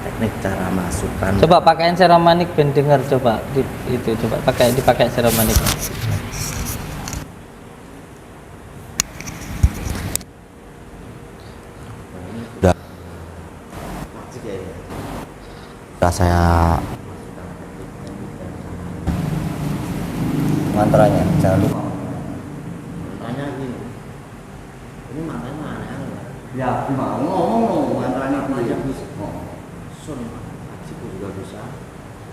teknik cara masukkan. Coba pakaiin seromanik ben denger coba itu coba dipakai seromanik. Udah saya Mantranya jangan lupa. tanya ini makanya mana Ya, mau ngomong mantranya aja piye? bisa. Sun, siku juga bisa.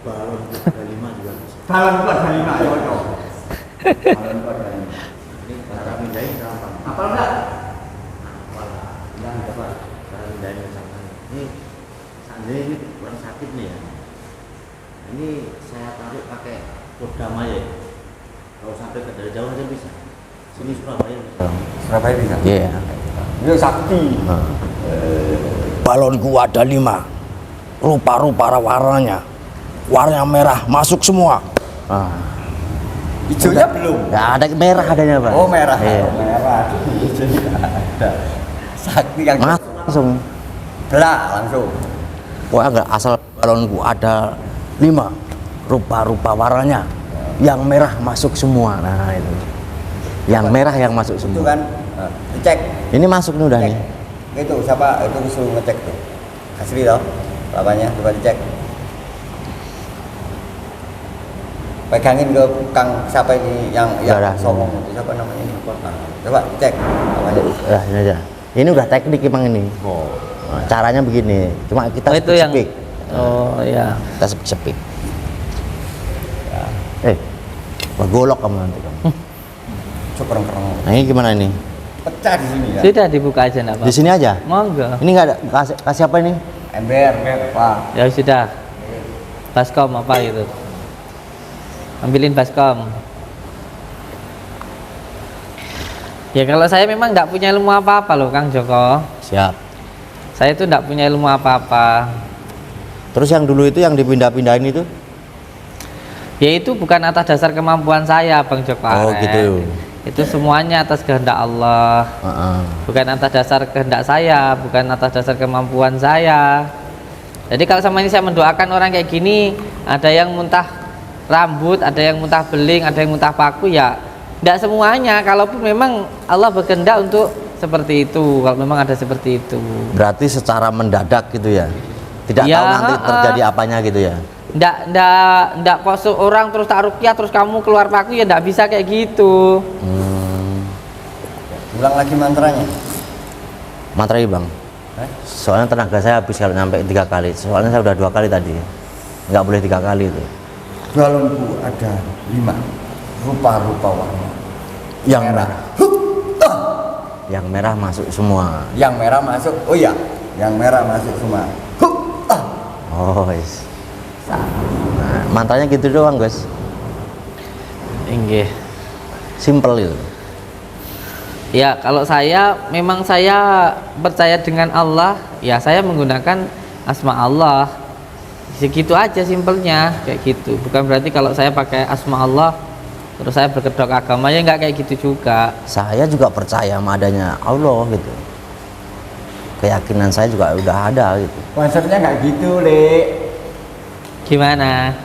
Balon 35 juga bisa. Balon 45 ya, Cok. Balon 45. Ini cara pindahin gampang. Apal enggak? Malah Enggak, coba. cara pindahin sama ini. Seandainya ini kurang sakit nih ya. Ini saya tarik pakai roda maya. Kalau sampai ke dari jauh aja bisa. Sini Surabaya bisa. Surabaya bisa. Iya. Ini sakti. Balonku ada 5. Rupa-rupa warnanya. Warna merah masuk semua. Hijaunya belum. Nggak ada merah adanya Pak. Oh, merah. Iya. Oh, merah. Jadi ada. Sakti yang Langsung. belah langsung. Wah enggak, asal balonku ada 5. Rupa-rupa warnanya. Yang merah masuk semua. Nah itu. Yang merah yang masuk Itu semua. kan cek. Ini masuk nih udah Cek. nih. Itu siapa? Itu suruh ngecek tuh. Asli toh. Lapanya coba dicek. Pegangin ke Kang siapa ini yang Udah, songong itu siapa namanya ini? Coba dicek lapanya. Nah, ini aja. Ini udah teknik emang ini. Oh. Nah, caranya begini. Cuma kita Oh, itu yang sepik. oh ya. Kita sepik. Bergolok kamu nanti kamu. Cukurang-kerang. Nah ini gimana ini? Pecah di sini ya. Sudah dibuka aja enggak Di apa-apa. sini aja. Monggo. Ini nggak ada kasih apa ini? Ember, Pak. Ya sudah. Baskom apa itu? Ambilin baskom. Ya kalau saya memang nggak punya ilmu apa-apa loh Kang Joko. Siap. Saya itu nggak punya ilmu apa-apa. Terus yang dulu itu yang dipindah-pindahin itu? Ya itu bukan atas dasar kemampuan saya Bang Joko. Oh, Aren. gitu. Itu semuanya atas kehendak Allah. Bukan atas dasar kehendak saya, bukan atas dasar kemampuan saya. Jadi kalau sama ini saya mendoakan orang kayak gini, ada yang muntah rambut, ada yang muntah beling, ada yang muntah paku, ya tidak semuanya. Kalaupun memang Allah berkehendak untuk seperti itu, kalau memang ada seperti itu. Berarti secara mendadak gitu ya? Tidak Ya, tahu nanti terjadi apanya gitu ya? Ndak kok orang terus tak rukyah terus kamu keluar paku, ya ndak bisa kayak gitu. Ulang lagi mantranya. Materai bang. Soalnya tenaga saya habis kalau nyampe 3 kali. Soalnya saya udah 2 kali tadi. Nggak boleh 3 kali itu. Balonku ada 5 rupa-rupa warna. Yang merah. Yang merah masuk semua. Yang merah masuk. Oh iya, yang merah masuk semua. Oh guys. Nah, mantranya gitu doang guys. Inggih. Simple itu. Ya kalau saya memang saya percaya dengan Allah, ya saya menggunakan asma Allah. Segitu aja simpelnya kayak gitu. Bukan berarti kalau saya pakai asma Allah terus saya berkedok agama, ya nggak kayak gitu juga. Saya juga percaya sama adanya Allah gitu. Keyakinan saya juga udah ada gitu. Konsepnya nggak gitu, Le. Gimana?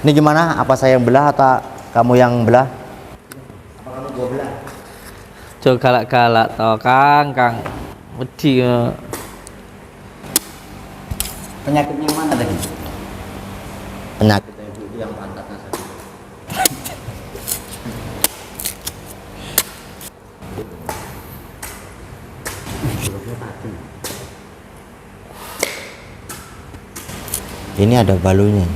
Ini gimana? Apa saya yang belah atau kamu yang belah? Jo galak-galak toh Kang wedi. Penyakitnya yang mana tadi? Penyakit yang pantatnya sakit. Ini ada balunya.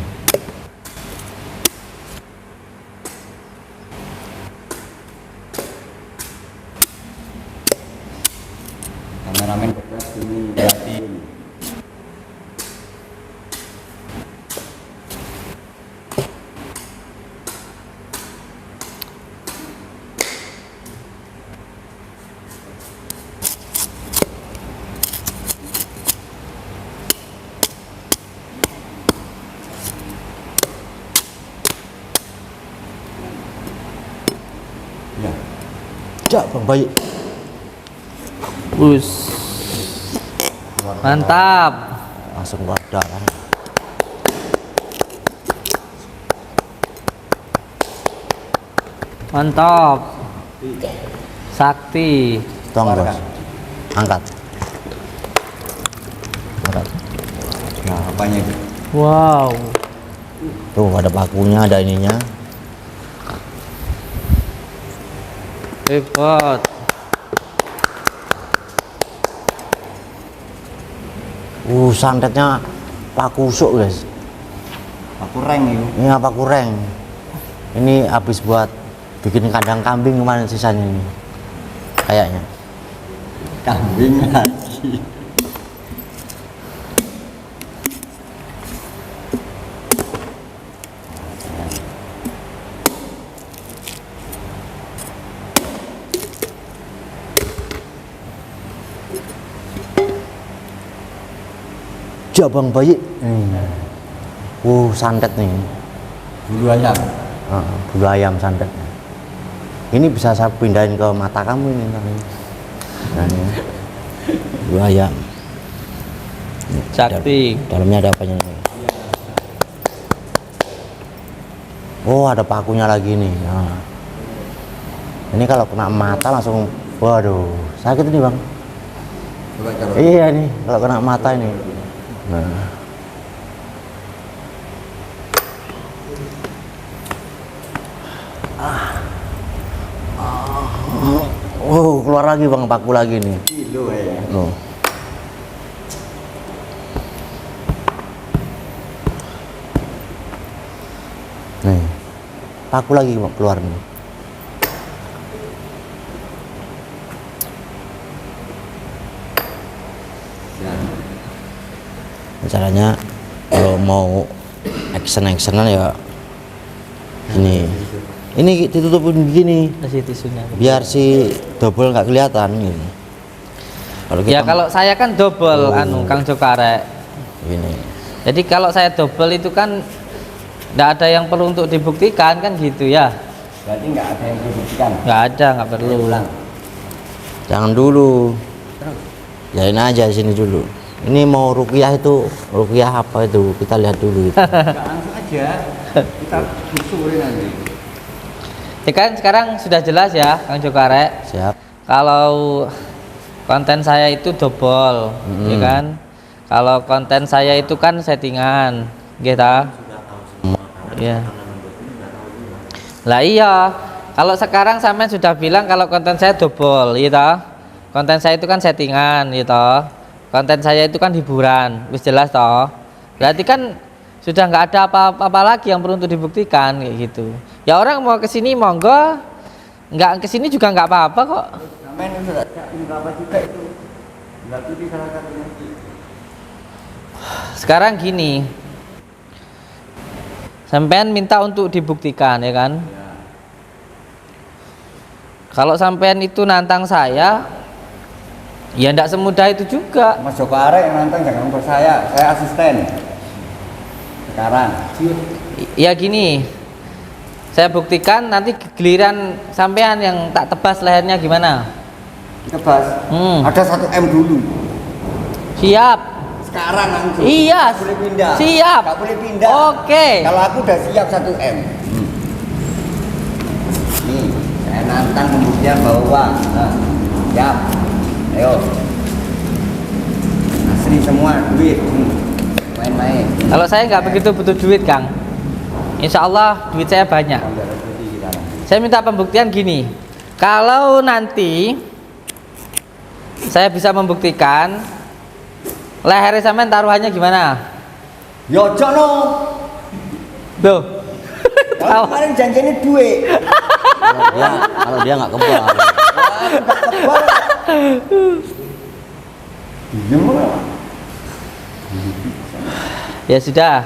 Kameramen dekat sini liatin. Ya. Jak bang bayi. Bus. Mantap. Langsung keluar darah. Mantap. Sakti. Tong bos. Angkat. Angkat. Nah, apanya itu? Wow. Tuh ada pakunya, ada ininya. Hebat. Santetnya paku usuk guys. Aku reng itu. Ini apa kurang? Ini habis buat bikin kandang kambing kemarin sisanya ini. Kayaknya. Kambing lagi. Jabang bayi. Santet nih. Bulu ayam. Bulu ayam santetnya. Ini bisa saya pindahin ke mata kamu ini. Nah, ini. Bulu ayam. Sakti. Dalamnya ada apanya nih? Oh, ada pakunya lagi nih. Nah. Ini kalau kena mata langsung, waduh, sakit nih bang. Coba kalau Iya nih, kalau kena mata ini. Nah. Oh, keluar lagi bang, paku lagi nih. kilo ya. Loh. Nih, paku lagi bang, keluar nih. caranya kalau mau actionan ya ini ditutupin begini Kasih tisunya. biar si double nggak kelihatan gitu. Kalau Ya kalau saya kan double Kang Joko Arek. ini Jadi kalau saya double itu kan nggak ada yang perlu untuk dibuktikan kan gitu ya. Berarti nggak ada yang dibuktikan. Nggak ada, nggak perlu. Ulang. jangan dulu, jalan aja sini dulu. Ini mau ruqyah itu ruqyah apa itu kita lihat dulu. Gitu. Nggak langsung aja. Kita usulin nanti. Ya kan sekarang sudah jelas ya Kang Joko Arek. Siap. Kalau konten saya itu double, ya kan? Kalau konten saya itu kan settingan, gitu. Iya. Lah iya. Kalau sekarang sampean sudah bilang kalau konten saya double, gitu. Konten saya itu kan settingan, gitu. Konten saya itu kan hiburan, wis jelas toh. Berarti kan sudah nggak ada apa-apa lagi yang perlu untuk dibuktikan kayak gitu. Ya orang mau kesini monggo, nggak kesini juga nggak apa-apa kok. Sampai ini sudah apa juga itu. Nggak pilih salah satunya. Sekarang gini, sampean minta untuk dibuktikan ya kan? Kalau sampean itu nantang saya, ya ndak semudah itu juga. Mas Joko Arek yang nantang jangan ngomong saya asisten. Sekarang. Ya gini, saya buktikan nanti giliran sampean yang tak tebas lehernya gimana? Tebas. Hmm. Ada 1 M dulu. Siap. Sekarang langsung. Iya. Nggak boleh pindah. Siap. Nggak boleh pindah. Oke. Kalau aku udah siap 1 M. Nih, saya nantang pembuktian bahwa siap. Ayo. Asli semua duit. Main-main. Kalau saya nggak begitu butuh duit Kang, Insya Allah duit saya banyak. Saya minta pembuktian gini, kalau nanti saya bisa membuktikan leher sampean taruhannya gimana? Yo jono. Loh. Kalau kemarin janjinya duit. Kalau dia nggak kebal. Ya sudah.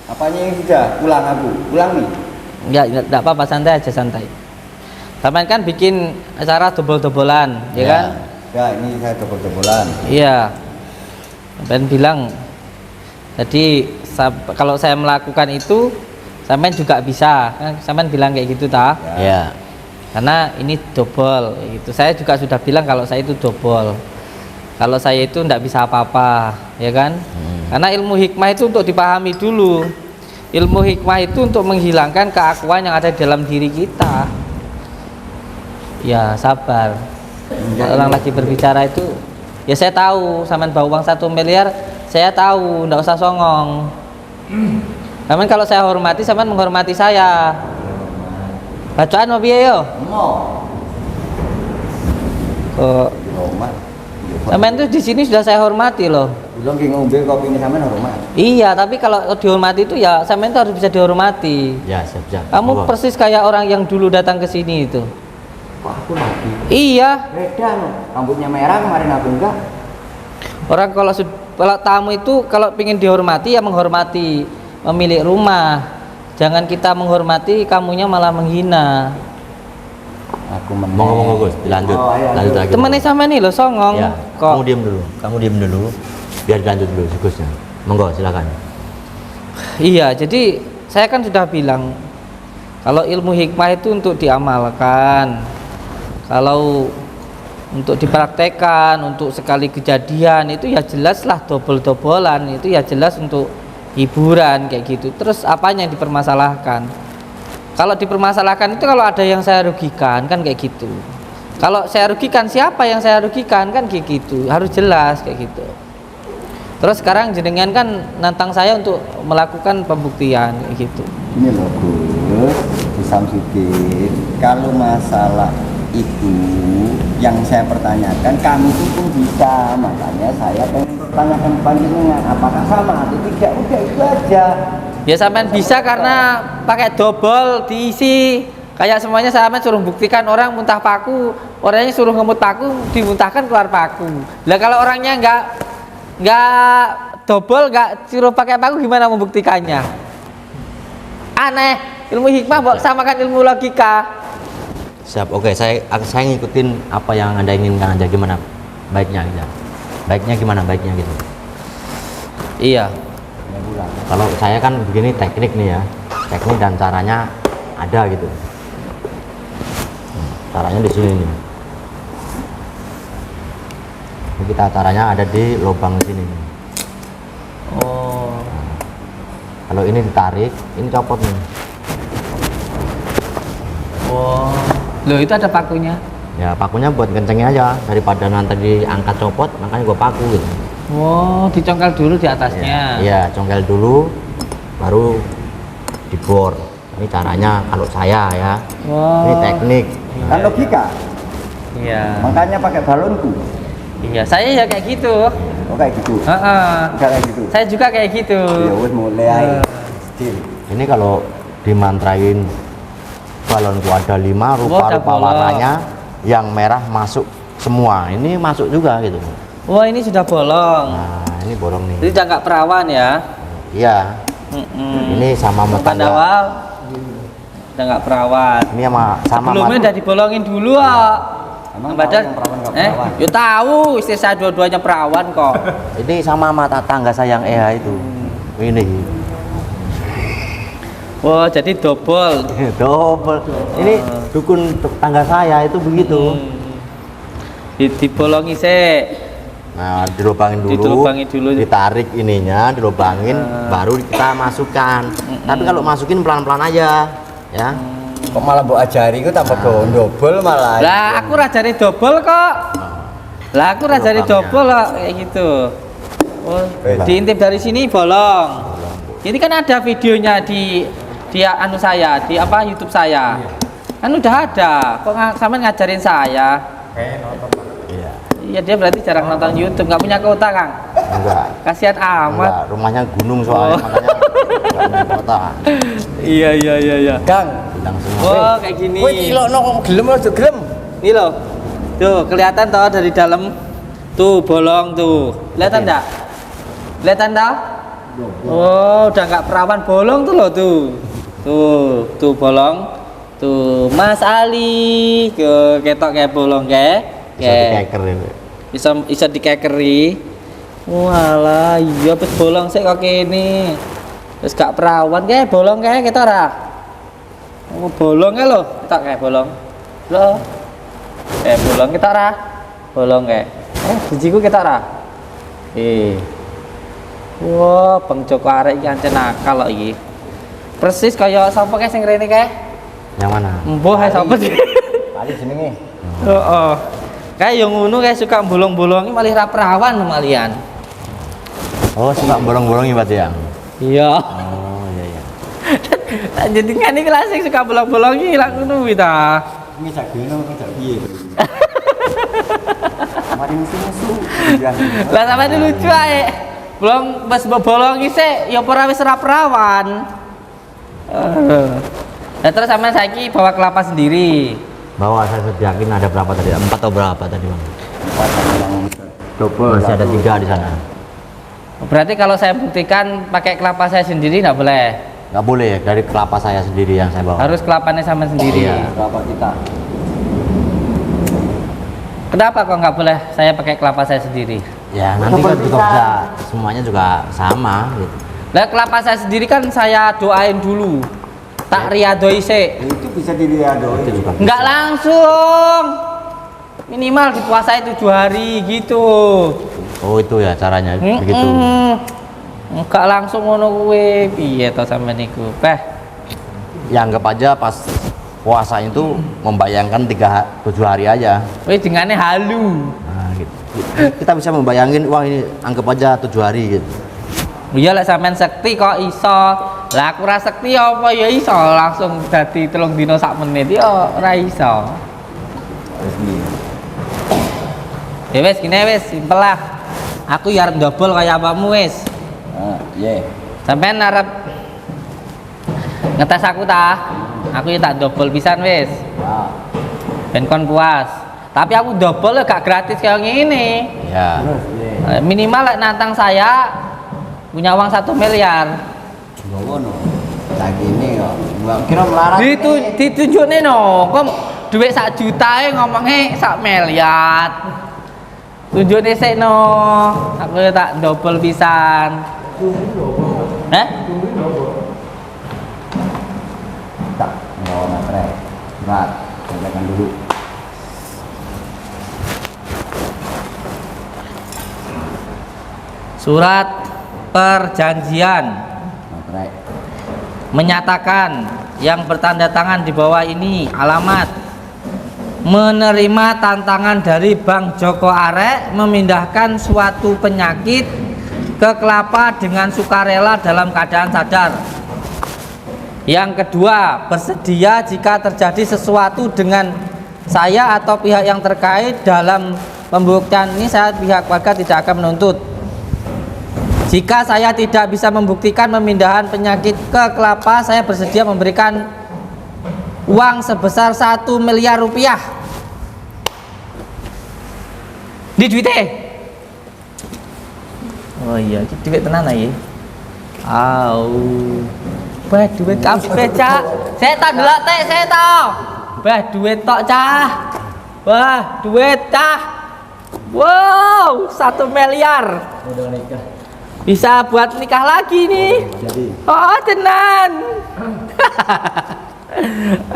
Apanya yang sudah? Pulang aku. Pulang nih. Enggak apa-apa, santai aja santai. Sampean kan bikin acara dobol-dobolan, ya kan? Ya, ini saya dobol-dobolan. Iya. Sampean bilang jadi kalau saya melakukan itu sampean juga bisa. Kan sampean bilang kayak gitu ta? Ya. Karena ini double gitu. Saya juga sudah bilang kalau saya itu double. Kalau saya itu tidak bisa apa-apa, ya kan? Karena ilmu hikmah itu untuk dipahami dulu. Ilmu hikmah itu untuk menghilangkan keakuan yang ada di dalam diri kita. Ya sabar. Kalau orang lagi berbicara itu, ya saya tahu. Sampean bawa uang 1 miliar, saya tahu. Nggak usah songong. Sampean kalau saya hormati, sampean menghormati saya. Bacaan mau piye yo? Mau. Kok Hormat. sampean tuh di sini sudah saya hormati loh. Belum ki ngombe kopi ini sampean hormat. Iya, tapi kalau dihormati itu ya sampean tuh harus bisa dihormati. Ya, siap. Kamu persis kayak orang yang dulu datang ke sini itu. Kok aku lagi? Iya, Beda loh. Rambutnya merah kemarin aku enggak. orang kalau tamu itu kalau ingin dihormati ya menghormati pemilik rumah. Jangan kita menghormati kamunya malah menghina. Aku meneng. Monggo Gus, dilanjut. Oh, iya, Lanjut lagi. Temennya sama nih loh songong. Ya, Kok kamu diam dulu. Biar dilanjut dulu Gusnya. Monggo silakan. iya, jadi saya kan sudah bilang kalau ilmu hikmah itu untuk diamalkan. Kalau untuk dipraktekkan, untuk sekali kejadian itu ya jelaslah dobol-dobolan, itu ya jelas untuk hiburan kayak gitu. Terus apanya yang dipermasalahkan? Kalau dipermasalahkan itu kalau ada yang saya rugikan kan kayak gitu. Kalau saya rugikan, siapa yang saya rugikan kan kayak gitu. Harus jelas kayak gitu. Terus sekarang jenengan kan nantang saya untuk melakukan pembuktian kayak gitu. Ini loh Gus, Bu Samsudin. Kalau masalah itu yang saya pertanyakan, kami itu pun bisa. Makanya saya pengen pertanyakan panjenengan apakah sama atau tidak. Udah itu aja. Ya sampean bisa karena pakai double diisi. Kayak semuanya sampean suruh buktikan orang muntah paku, orangnya suruh ngemut paku, dimuntahkan keluar paku. Lah kalau orangnya nggak double nggak suruh pakai paku, gimana membuktikannya? Aneh, ilmu hikmah buat samakan ilmu logika. Siap, oke, saya ngikutin apa yang Anda inginkan aja. Gimana baiknya gitu. Baiknya gitu. Iya. Kalau saya kan begini teknik nih ya, teknik dan caranya ada gitu. Caranya di sini nih. Ini kita caranya ada di lubang sini. Oh. Kalau ini ditarik, ini copot nih. Oh. Loh, itu ada pakunya. Ya pakunya buat kencengin aja, daripada nanti diangkat copot, makanya gua paku gitu. Oh, dicongkel dulu di atasnya. Iya, congkel dulu, baru dibor. Ini caranya kalau saya ya. Wow. Ini teknik. Kan logika. Iya. Makanya pakai balonku. Iya, saya ya kayak gitu. Oh kayak gitu. Heeh. Enggak kayak gitu. Saya juga kayak gitu. Ya wes mulai aja. Still. Ini kalau dimantrain balonku ada 5 Wah, rupa-rupa ada bolong. warnanya, yang merah masuk semua. Ini masuk juga gitu. Wah, ini sudah bolong. Nah, ini bolong nih. Jadi udah nggak perawan ya. Iya. Mm-mm. Ini sama Pada metanda. awal udah nggak perawan. Ini sama Sebelumnya udah dibolongin dulu kok. Emang Padahal, tahu yang perawan nggak perawan? ya tahu, istri saya dua-duanya perawan kok. Ini sama mata tangga saya yang EH itu. Ini. Wah, jadi double. Double. Ini dukun tangga saya itu begitu. Dibolongi sih. Nah, dilubangin dulu. Dilubangin dulu. Ditarik ininya, dilubangin, baru kita masukkan. Tapi kalau masukin pelan-pelan aja, ya. Kok malah mbok ajari ku tambah double malah. Lah, aku rajane double kok. Lah, aku rajane Lubangnya. double kok kayak gitu. Oh, diintip dari sini bolong. Ini kan ada videonya di anu saya, di apa YouTube saya. Kan udah ada. Kok sampean ngajarin saya? Iya. Iya, dia berarti jarang nonton YouTube, nggak punya kuota, Kang. Enggak. Kasihan amat. Enggak, rumahnya gunung soalnya, makanya enggak punya kota. Iya. Kang. Bilang semua. Oh, kayak gini. Kowe ilokno gelem aja gelem. Nih loh. Tuh, kelihatan toh dari dalam. Tuh, bolong tuh. Kelihatan enggak? Kelihatan toh? Oh, udah nggak perawan bolong tuh loh tuh. Tuh bolong. Tuh, Mas Ali ke ketok kayak bolong kayak. Bisa dikeker ini. Bisa dikekeri. Walah, iya pas bolong sih kok kene. Terus gak perawan kayak bolong kayak kita ora. Oh, bolong ya lo, kita kayak bolong. Lo. Bolong kita ora. Bolong kayak. Bijiku kita ora. Wah, Bang Joko arek iki ancen nakal kok iki. Persis kaya sapa kae sing rene kae? Yang mana? Mbuh ae sapa sih? Kali jenenge. Heeh. Kayak yang ngono kayak suka bolong-bolongi malah ra perawan malian. Oh, suka bolong-bolong berarti ya? Iya. Oh, iya. Jadi kan ini kelas yang suka bolong-bolongi lah ngono kuwi ta. Ini sak dino sak piye. Mari musuh-musuh. Lah sampe ini lucu ae. Bolong pas bolongi sih ya ora wis ra perawan. Nah terus sampean saiki bawa kelapa sendiri. Bawa saya yakin ada berapa tadi? 4 atau berapa tadi, Bang? Double. Masih ada 3 di sana. Berarti kalau saya buktikan pakai kelapa saya sendiri nggak boleh. Nggak boleh, dari kelapa saya sendiri yang saya bawa. Harus kelapanya sama sendiri. Iya. Berapa kita? Kenapa kok nggak boleh saya pakai kelapa saya sendiri? Ya, nanti kan juga bisa semuanya juga sama gitu. Lah kelapa saya sendiri kan saya doain dulu. Tak riadoi sih. Itu bisa dilihat Itu juga bisa. Nggak langsung. Minimal dipuasai 7 hari gitu. Oh, itu ya caranya begitu. Enggak langsung ngono kuwi. Piye to sampean niku? Ya anggap aja pas puasa itu membayangkan 7 hari aja. Wis dengane halu. Nah, gitu. Kita bisa membayangin, wah ini anggap aja 7 hari gitu. Iya lek sampean sekti kok iso. Lah aku ra sekti apa ya iso langsung dadi 3 dina sak menit ya ora iso. Ya wis gini wis simpel lah. Aku ya arep double kaya apamu wis. Iya. Sampean arep ngetes aku ta? Aku ya tak double pisan wis. Ben kon puas. Tapi aku double ya gak gratis kayak ngene. Ya. Minimal lek nantang saya punya uang 1 miliar. Ngono. Saiki ini kok nggak kira melarat. Ditunjukne no, kok duit 1 juta ngomongnya 1 miliar. Tunjukne sik no, aku ya tak double pisan. Hah? Tak, nggak materai. Berat, bacakan dulu. Surat perjanjian Materai. menyatakan yang bertanda tangan di bawah ini alamat menerima tantangan dari Bang Joko Arek memindahkan suatu penyakit ke Kelapa dengan sukarela dalam keadaan sadar. Yang kedua, bersedia jika terjadi sesuatu dengan saya atau pihak yang terkait dalam pembuktian ini, saya pihak warga tidak akan menuntut. Jika saya tidak bisa membuktikan pemindahan penyakit ke Kelapa, saya bersedia memberikan uang sebesar 1 miliar rupiah. Di duitnya? Oh iya, duit tenan ya. Au. Bah duit kabeh, Cak. Saya tak delok teh, saya tahu. Bah duit tok, Cah. Wah, duit, Cah. Wow, 1 miliar. Udah nikah. Bisa buat nikah lagi nih. Jadi. Oh, tenan.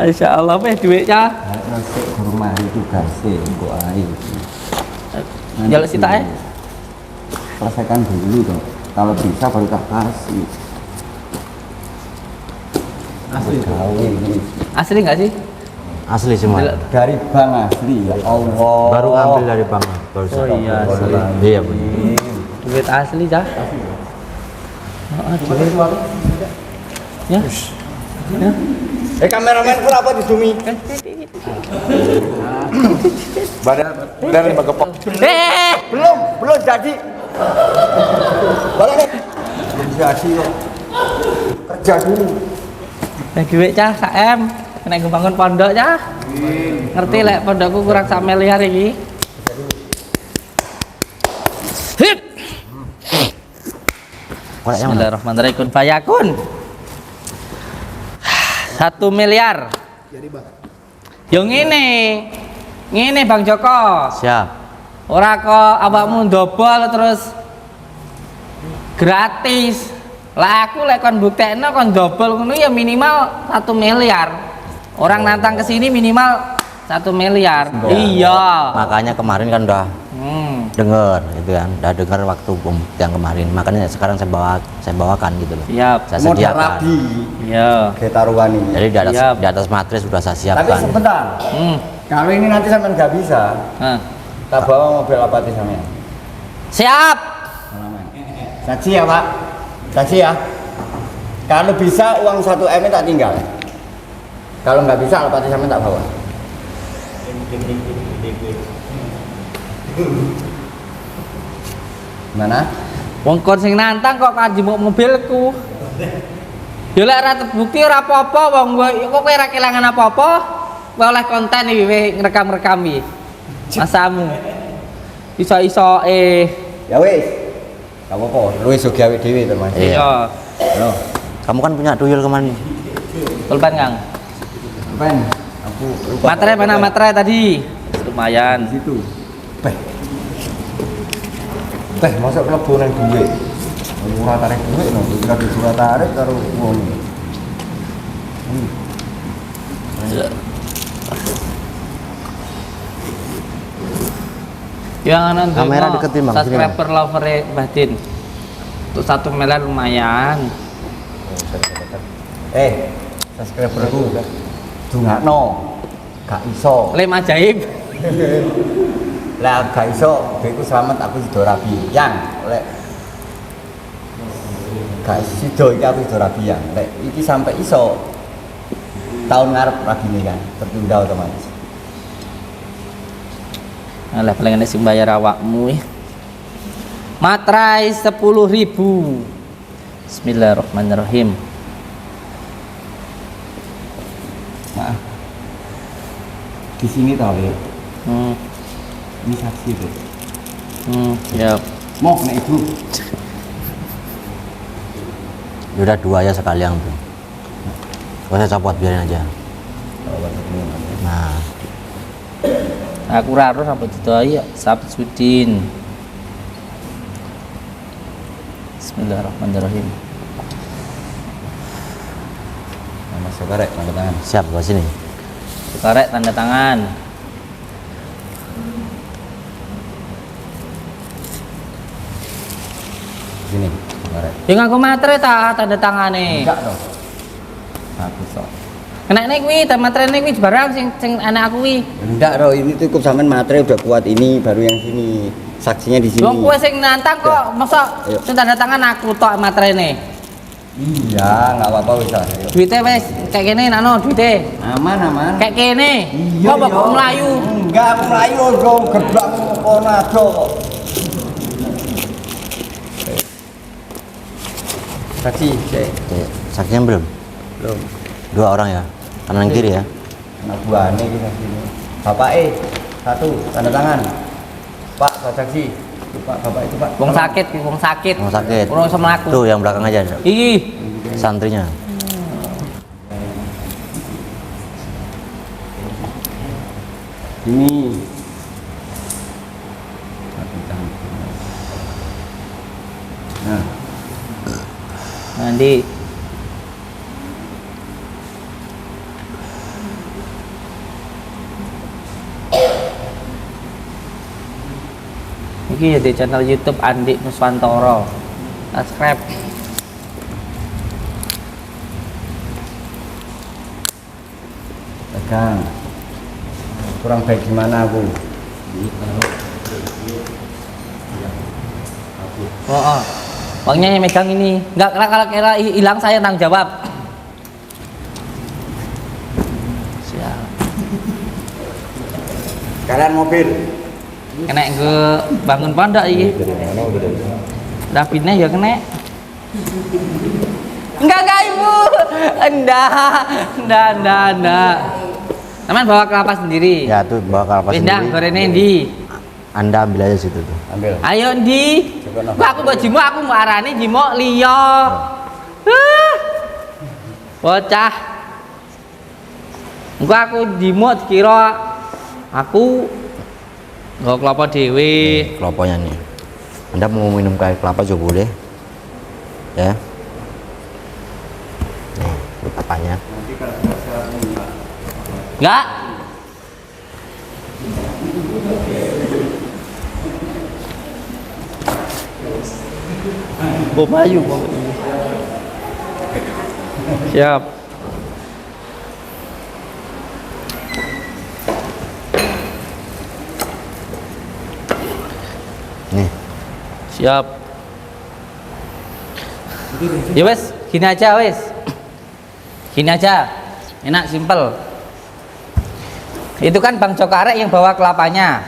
Insya Allah meh duitnya. Nasi kurma itu kasih kok air. Jaluk sita ya. Selesaikan dulu dong. Kalau bisa baru tak kasih. Asli gawe ini. Asli nggak sih? Asli semua. Dari bank asli ya Allah. Baru ngambil dari bank. Baru Oh iya, asli. Iya benar. Duit asli, Cah. Oh, duit. Ya. Ya. Kameramen pun apa di Dumi? Badan 5 kepok. Belum jadi. Balik. Belum jadi kok. Kerja dulu. Duit, Cah, KM. Kena gue bangun pondok, Cah. Ngerti lek pondokku kurang 1 miliar iki. Hip. Bismillahirrahmanirrahim. Kun fayakun. 1 miliar. Yo ngene Bang Joko. Siap. Ora kok awakmu ndobol terus gratis. Lah aku lek kon buktekno kon ndobol ngono ya minimal 1 miliar. Orang nantang ke sini minimal 1 miliar. Iya. Makanya kemarin kan udah dengar gitu kan, udah dengar waktu yang kemarin, makanya sekarang saya bawakan gitu loh. Siap. Saya Model sediakan. rabi. Iya. Kayak taruhan ini. Jadi Siap. di atas matris sudah saya Tapi siapkan. sebentar. Kalau ini nanti sampai nggak bisa, Nah. kita bawa mobil apa di sana? Siap. Saksi ya Pak. Saksi ya. Kalau bisa uang 1 M tak tinggal. Kalau nggak bisa Alpati sama tak bawa. Mana? Wong kon sing nantang kok kanjemuk mobilku. Ya lek ora terbukti ora apa-apa wong kok kowe ora kelangan apa-apa. Kowe oleh konten iki kowe ngrekam-rekam iki. Masamu. Iso-iso Ya wis. Gak apa-apa, lu iso gawe dhewe to Mas. iya. Halo. Kamu kan punya tuyul kemarin. Pulpen Kang. Ben, aku lupa. Materai mana materai tadi? Lumayan. Di situ. Teh, masuk klebu nang duit. Ora tarik duit no, kira disuruh tarik karo wong. Yang anan Kamera deketin, Bang. Sini, Bang. Subscriber lover Batin. Untuk 1 miliar lumayan. Subscriberku. Dungakno. Gak iso. Lem ajaib. Lah gak iso, duitku selamat aku sido rabi. Yang lek gak sido iki aku sido rabi yang. Lek iki sampai iso tahun ngarep rabine kan, tertunda otomatis. Alah paling enak sing bayar awakmu. Materai 10.000. Bismillahirrahmanirrahim. Maaf. Di sini tau ya. Hmm, Ini saksi tuh. siap. Mau kena ibu. Ya udah 2 ya sekalian tuh. Gak usah copot, biarin aja. Nah, Aku raro sampai didoi Sabit Sudin. Bismillahirrahmanirrahim. Mas Sokarek tanda tangan. siap gua sini. Sekarek tanda tangan. Sini, Sokarek. Ya nganggo materai ta tanda tangane. Enggak dong. Aku sok. Kena nek kuwi ta materai nek kuwi barang sing anak aku kuwi. Enggak dong, ini cukup sampean materai udah kuat ini, baru yang sini. Saksinya di sini. Wong kowe sing nantang kok masa Ayo. sing tanda tangan aku tok materaine. Iya, enggak apa-apa wis. Ayo. Duite wis kayak kene nano duite. Aman, aman. Kayak kene. Iya, Kok kok melayu. Enggak, aku melayu dong, geblak kono ado kok. Saksi, cek. Oke, saksinya belum? Belum. 2 orang ya, kanan kiri ya. Anak buahnya kita sini. Bapak satu tanda tangan. Pak, saksi. Itu Pak, Bapak itu Pak. Wong sakit, wong sakit. Mau sakit. Ora iso mlaku. Tuh yang belakang aja. Iki. Santrinya. Ini. Nah, Nanti iki ya di channel YouTube Andi Nuswantoro. Subscribe. pegang. Kurang baik gimana aku? Oh. Uangnya yang megang ini. Enggak kalau kira hilang saya tanggung jawab. Siap. Kalian mobil. Kena ke bangun pondok iki. Rapine ya kena. Enggak ibu. Enggak. Teman bawa kelapa sendiri. Ya tuh bawa kelapa Pindah sendiri. gorene ndi? Anda ambil aja situ tuh. Ambil. Ayo ndi? Kok aku mbok jimo aku mbok arani jimo liya. Bocah. Engko aku jimo dikira aku nggo kelapa dhewe. Kelopanya nih. Anda mau minum air kelapa juga boleh. Ya. Nih, kelapanya. Enggak. Bobayu. Siap. Nih. Siap. Ya wes, gini aja wes. Gini aja. Enak, simpel. Itu kan Bang Jokarek yang bawa kelapanya.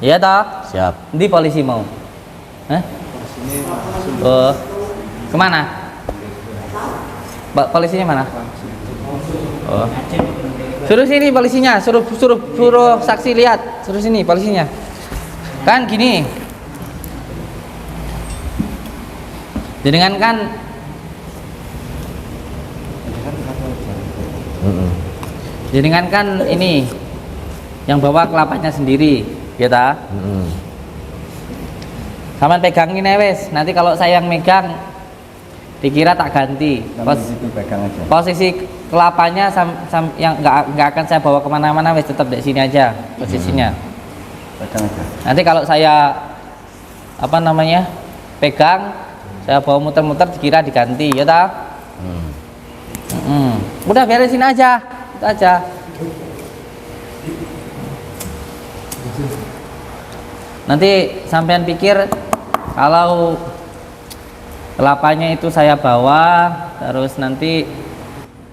Iya toh? Siap. Nanti polisi mau. Hah? Oh. Kemana? Polisinya mana? Oh. Suruh sini polisinya, suruh saksi lihat, suruh sini polisinya. Kan gini. Jenengan kan jenengan kan ini yang bawa kelapanya sendiri, ya ta? Saman pegangin ya wes. Nanti kalau saya yang megang dikira tak ganti. Itu pegang aja. Posisi kelapanya yang nggak akan saya bawa kemana-mana wes, tetap di sini aja posisinya. Pegang aja. Nanti kalau saya apa namanya pegang, saya bawa muter-muter dikira diganti, ya ta? Udah beresin aja, itu aja. Nanti sampean pikir kalau kelapanya itu saya bawa terus nanti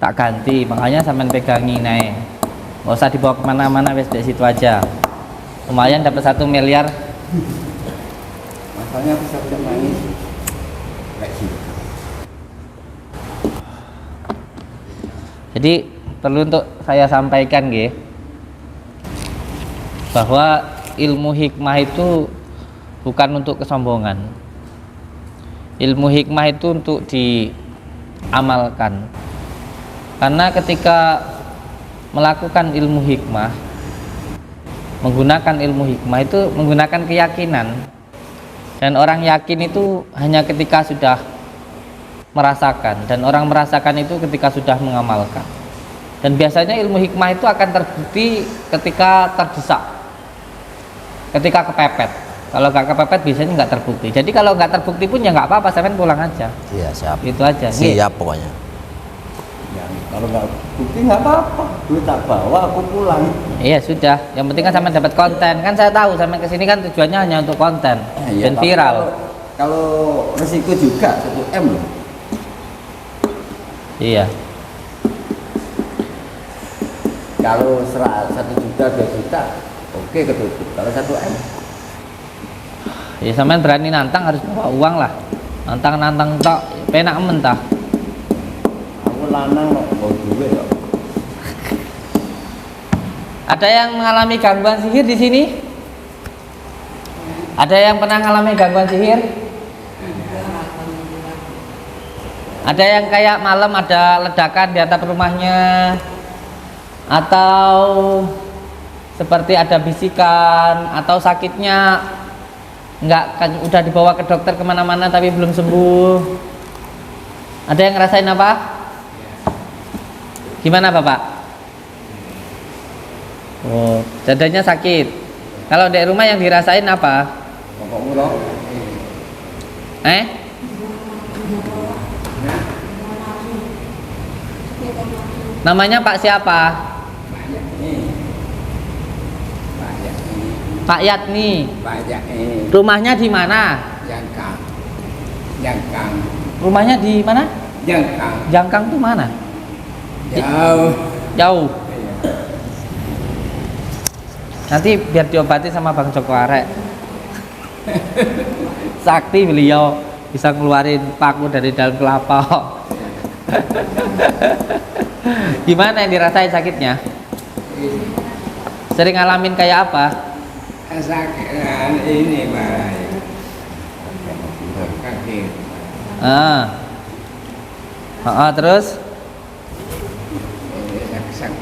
tak ganti, makanya sampean pegangi naik, nggak usah dibawa kemana-mana, wes di situ aja. Lumayan dapat 1 miliar. Masalahnya aku siap-siap nangis. Kayak gitu. Jadi perlu untuk saya sampaikan nggih, bahwa ilmu hikmah itu bukan untuk kesombongan. Ilmu hikmah itu untuk amalkan. Karena ketika melakukan ilmu hikmah, menggunakan ilmu hikmah itu menggunakan keyakinan, dan orang yakin itu hanya ketika sudah merasakan, dan orang merasakan itu ketika sudah mengamalkan. Dan biasanya ilmu hikmah itu akan terbukti ketika terdesak, ketika kepepet. Kalau nggak kepepet biasanya nggak terbukti. Jadi kalau nggak terbukti pun ya nggak apa-apa, sampean pulang aja. Iya, siap. Itu aja. Siap pokoknya. Ya, kalau nggak bukti nggak apa-apa, duit tak bawa aku pulang. Iya sudah. Yang penting kan sampean dapat konten. Kan saya tahu sampean kesini kan tujuannya hanya untuk konten Iya, dan tapi viral. Kalau resiko juga 1 M loh. Iya. Kalau 1 juta 2 juta, oke ketutup. Kalau 1 M, Ya sampean berani nantang harus bawa uang lah. Nantang tok, penak mentah. aku lanang kok mau duit kok. Ada yang mengalami gangguan sihir di sini? Ada yang pernah mengalami gangguan sihir? Ada yang kayak malam ada ledakan di atap rumahnya, atau seperti ada bisikan, atau sakitnya nggak kan udah dibawa ke dokter kemana-mana tapi belum sembuh? Ada yang ngerasain apa? Gimana Bapak? Oh, dadanya sakit. Kalau di rumah yang dirasain apa? Pokoknya loh. Namanya Pak siapa? Pak Yatni. Banyak ini Rumahnya di mana? jangkang, Rumahnya di mana? jangkang, Jangkang tuh mana? jauh. Jauh. Nanti biar diobati sama Bang Joko Arek. Sakti beliau bisa ngeluarin paku dari dalam kelapa. Gimana yang dirasain sakitnya? Sering ngalamin kayak apa? Sakitan ini baik. Kaki. Terus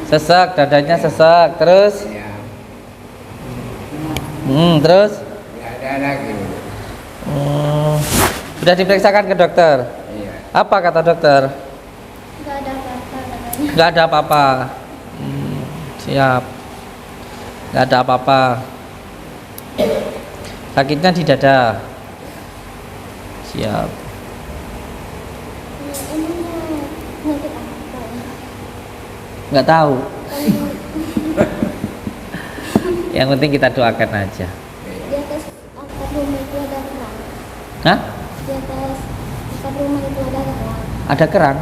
sesek, dadanya sesek, terus Ya, terus nggak ada lagi. sudah diperiksakan ke dokter. Iya. Apa kata dokter? Nggak ada apa-apa katanya. Nggak ada apa-apa. Siap. Nggak ada apa-apa. Sakitnya di dada. Siap. Emangnya penyakit apa ya? Nggak tahu. Yang penting kita doakan aja. Di atas atap rumah itu ada kerang. Hah? Di atas atap rumah itu ada kerang. Ada kerang?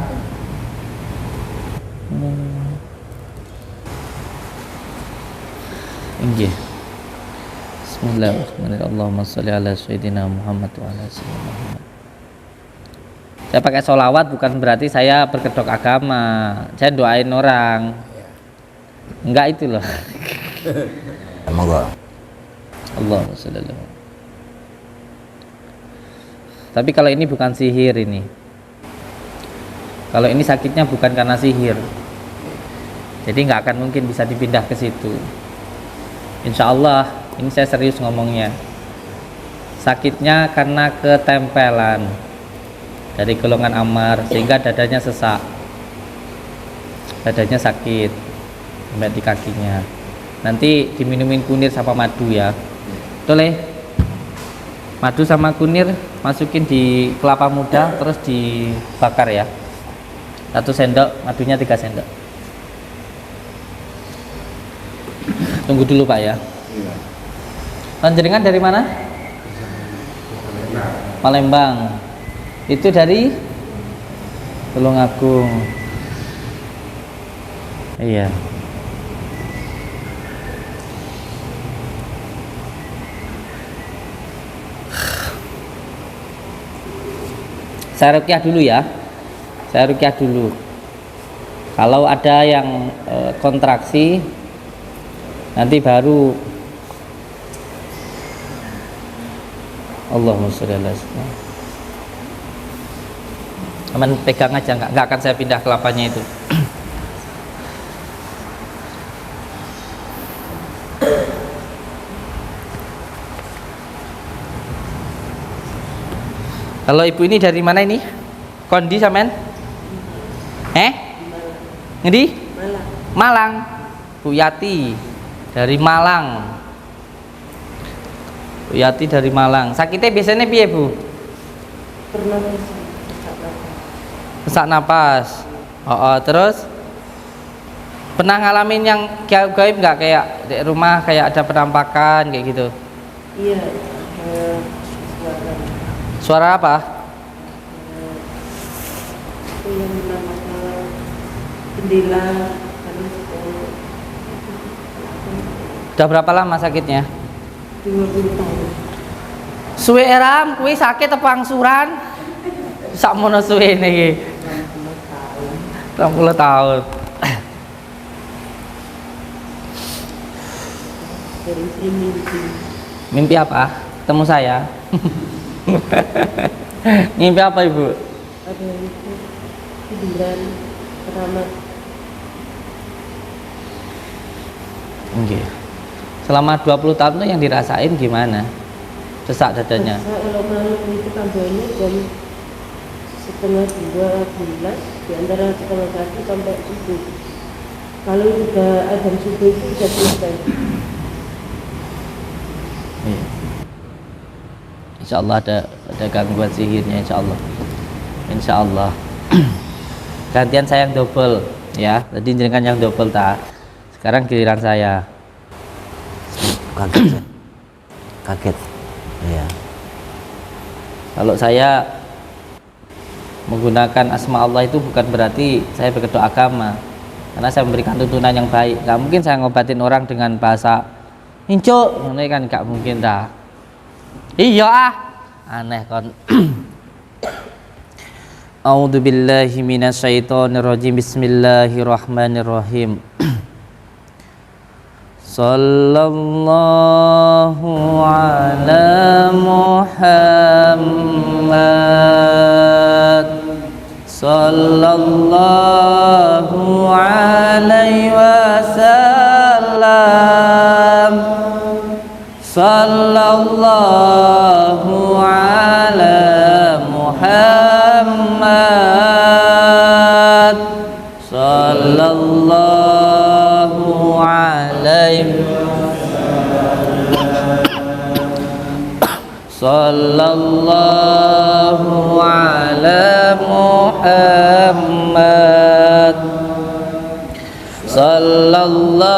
Inggih. Bismillahirrahmanirrahim. Allahumma sholli ala sayyidina Muhammad wa ala sayyidina Muhammad. Saya pakai sholawat bukan berarti saya berkedok agama. Saya doain orang. Enggak itu loh. Emang gak? Allahumma sholli ala Muhammad. Tapi kalau ini bukan sihir ini. Kalau ini sakitnya bukan karena sihir. Jadi nggak akan mungkin bisa dipindah ke situ. Insya Allah, ini saya serius ngomongnya. Sakitnya karena ketempelan dari golongan amar sehingga dadanya sesak, dadanya sakit sampai di kakinya. Nanti diminumin kunir sama madu ya, boleh? Madu sama kunir masukin di kelapa muda terus dibakar ya. 1 sendok, madunya 3 sendok. Tunggu dulu Pak ya. Panjenengan dari mana? Palembang. Itu dari Tulungagung. Iya. Saya rukyah dulu ya. Saya rukyah dulu. Kalau ada yang kontraksi, nanti baru Allahumma sholli ala sayyidina. Aman pegang aja, nggak akan saya pindah kelapanya itu. Kalau ibu ini dari mana ini? Kondi sampean? Ngendi? Malang. Bu Yati dari Malang. Bu Yati dari Malang. Sakitnya biasanya piye, Bu? Sesak napas. Terus pernah ngalamin yang gaib nggak, kayak di rumah kayak ada penampakan kayak gitu? Iya, Suara apa? itu yang menamakan jendela. Udah berapa lama sakitnya? 20 tahun. Suwe eram, kuwi sakit apa angsuran? Sakmono suwe iki. 60 tahun. Dari sini mimpi Mimpi apa? Ketemu saya. Mimpi apa, Ibu? ada itu tiduran keramat. Nggih. Selama 20 tahun itu yang dirasain gimana? Sesak dadanya. Kalau malam itu tambahnya jam setengah 12 di antara setengah 1 sampai subuh. Kalau sudah azan subuh itu sudah selesai. Iya. Insya Allah ada gangguan sihirnya, insya Allah. Insya Allah. Gantian saya yang double, ya. Tadi jenengan yang double tak. Sekarang giliran saya. Kaget ya? Kaget. Iya. Kalau saya menggunakan asma Allah itu bukan berarti saya berkedok agama, karena saya memberikan tuntunan yang baik. Gak mungkin saya ngobatin orang dengan bahasa incuk, ini kan gak mungkin dah. Iya aneh kon. A'udzu billahi minasyaitonir rajim. Bismillahirrahmanirrahim. Sallallahu ala Muhammad. Sallallahu alaihi wasallam. Sallallahu ala Muhammad. Sallallahu alaihi Sallallahu ala Muhammad. Sallallahu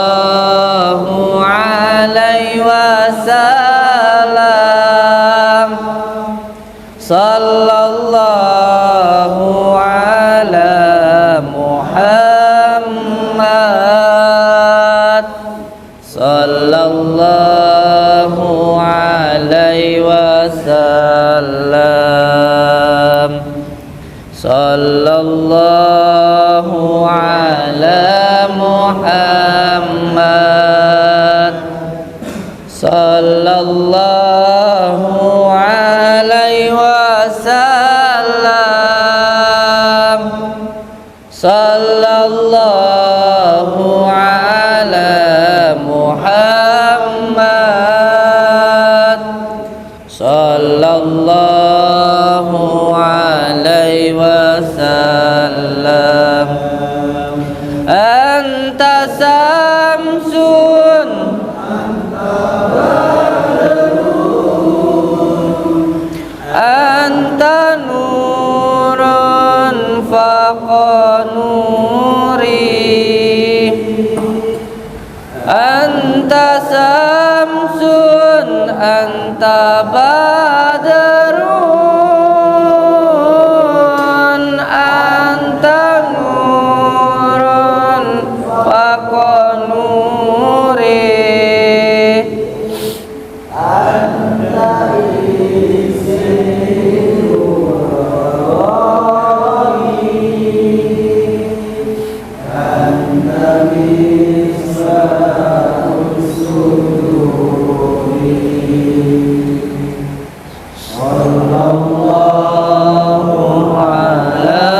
alaihi wasallam. Sallallahu ala Muhammad. Sallallahu alaihi wasallam. Sallallahu ala Muhammad. Sallallahu alaihi wasallam. Sallallahu ala Muhammad. Sallallahu alaihi wasallam. Anta samsun, anta nurun faqa nuri, anta samsun, anta badrun, anta nurun faqa nuri. Sallallahu ala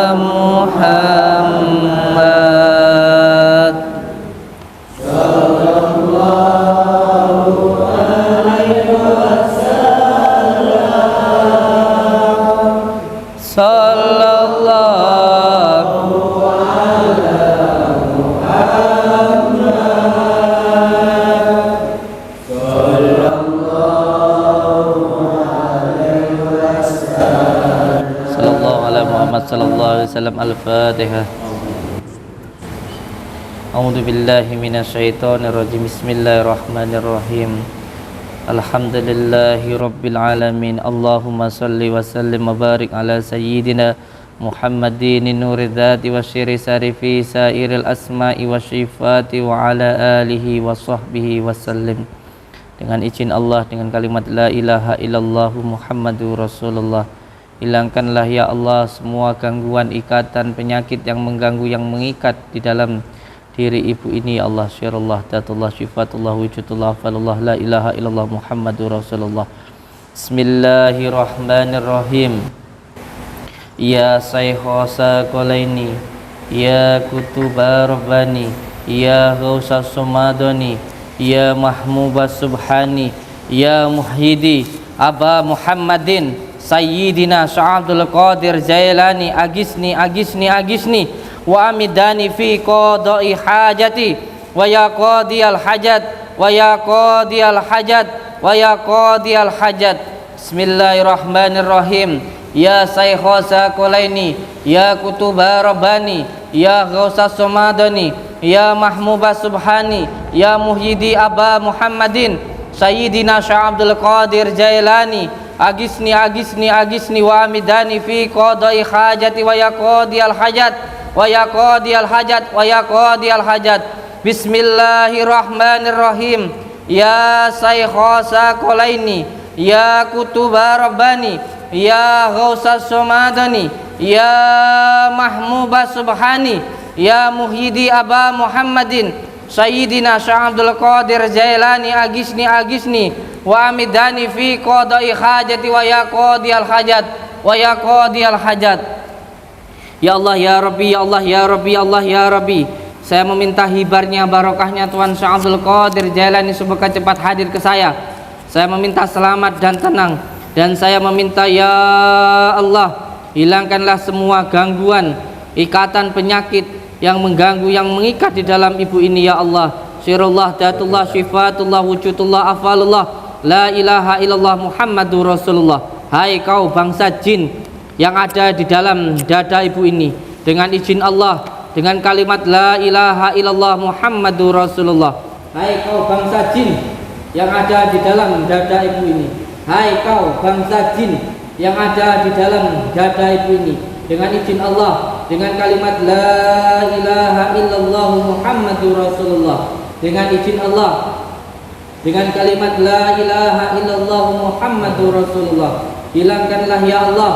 Al-Fatihah. A'udzu billahi minasyaitonir rajim. Bismillahirrahmanirrahim. Alhamdulillahi rabbil alamin. Allahumma salli wa sallim wa barik ala sayyidina Muhammadin nuri dzati wa syiri sarifi sairil asma'i wa syifati wa ala alihi wa sahbihi wa sallim. Dengan izin Allah, dengan kalimat la ilaha illallah Muhammadur Rasulullah, hilangkanlah ya Allah semua gangguan, ikatan, penyakit yang mengganggu, yang mengikat di dalam diri ibu ini ya Allah. Syirullah, datullah, syifatullah, wujudullah, falullah, la ilaha illallah Muhammadur Rasulullah. Bismillahirrahmanirrahim. Ya Saykhosa Qolaini, Ya Kutuba Rabbani, Ya Ghausa Sumadoni, Ya Mahmuba Subhani, Ya Muhyidi Aba Muhammadin Sayyidina Sya'abdul Qadir Jailani, Agisni, Agisni, Agisni wa amidani fi qada'i hajati wa ya qadiyal hajat wa ya qadiyal hajat wa ya qadiyal hajat. Bismillahirrahmanirrahim. Ya Saykhosa Qolaini, Ya Kutuba Rabbani, Ya Ghausa Sumadani, Ya Mahmuba Subhani, Ya Muhyidi Aba Muhammadin Sayyidina Sya'abdul Qadir Jailani, Agisni, Agisni, Agisni wa amidani fi qada'i hajati wa ya qadiyal hajat wa ya qadiyal hajat wa ya qadiyal hajat. Bismillahirrahmanirrahim. Ya Saykhosa Qolaini, Ya Kutuba Rabbani, Ya Ghausa Sumadani, Ya Mahmuba Subhani, Ya Muhyidi Aba Muhammadin Sayyidina Sya'abdul Qadir Jailani, Agisni, Agisni wa amidani fi qada'i hajati wa ya qadiyal hajat wa ya qadiyal hajat. Ya Allah, ya Rabbi, ya Allah, ya Rabbi, ya Allah, ya Rabbi, saya meminta hibarnya, barokahnya Tuhan Sya'abdul Qadir Jailani semoga cepat hadir ke saya. Saya meminta selamat dan tenang, dan saya meminta ya Allah, hilangkanlah semua gangguan, ikatan, penyakit yang mengganggu, yang mengikat di dalam ibu ini ya Allah. Syirullah, datullah, syifatullah, wujudullah, afalullah, la ilaha illallah Muhammadur Rasulullah. Hai kau bangsa jin yang ada di dalam dada ibu ini, dengan izin Allah, dengan kalimat la ilaha illallah Muhammadur Rasulullah. Hai kau bangsa jin yang ada di dalam dada ibu ini, hai kau bangsa jin yang ada di dalam dada ibu ini, dengan izin Allah, dengan kalimat la ilaha illallah Muhammadur Rasulullah, dengan izin Allah, dengan kalimat la ilaha illallah Muhammadur Rasulullah, hilangkanlah ya Allah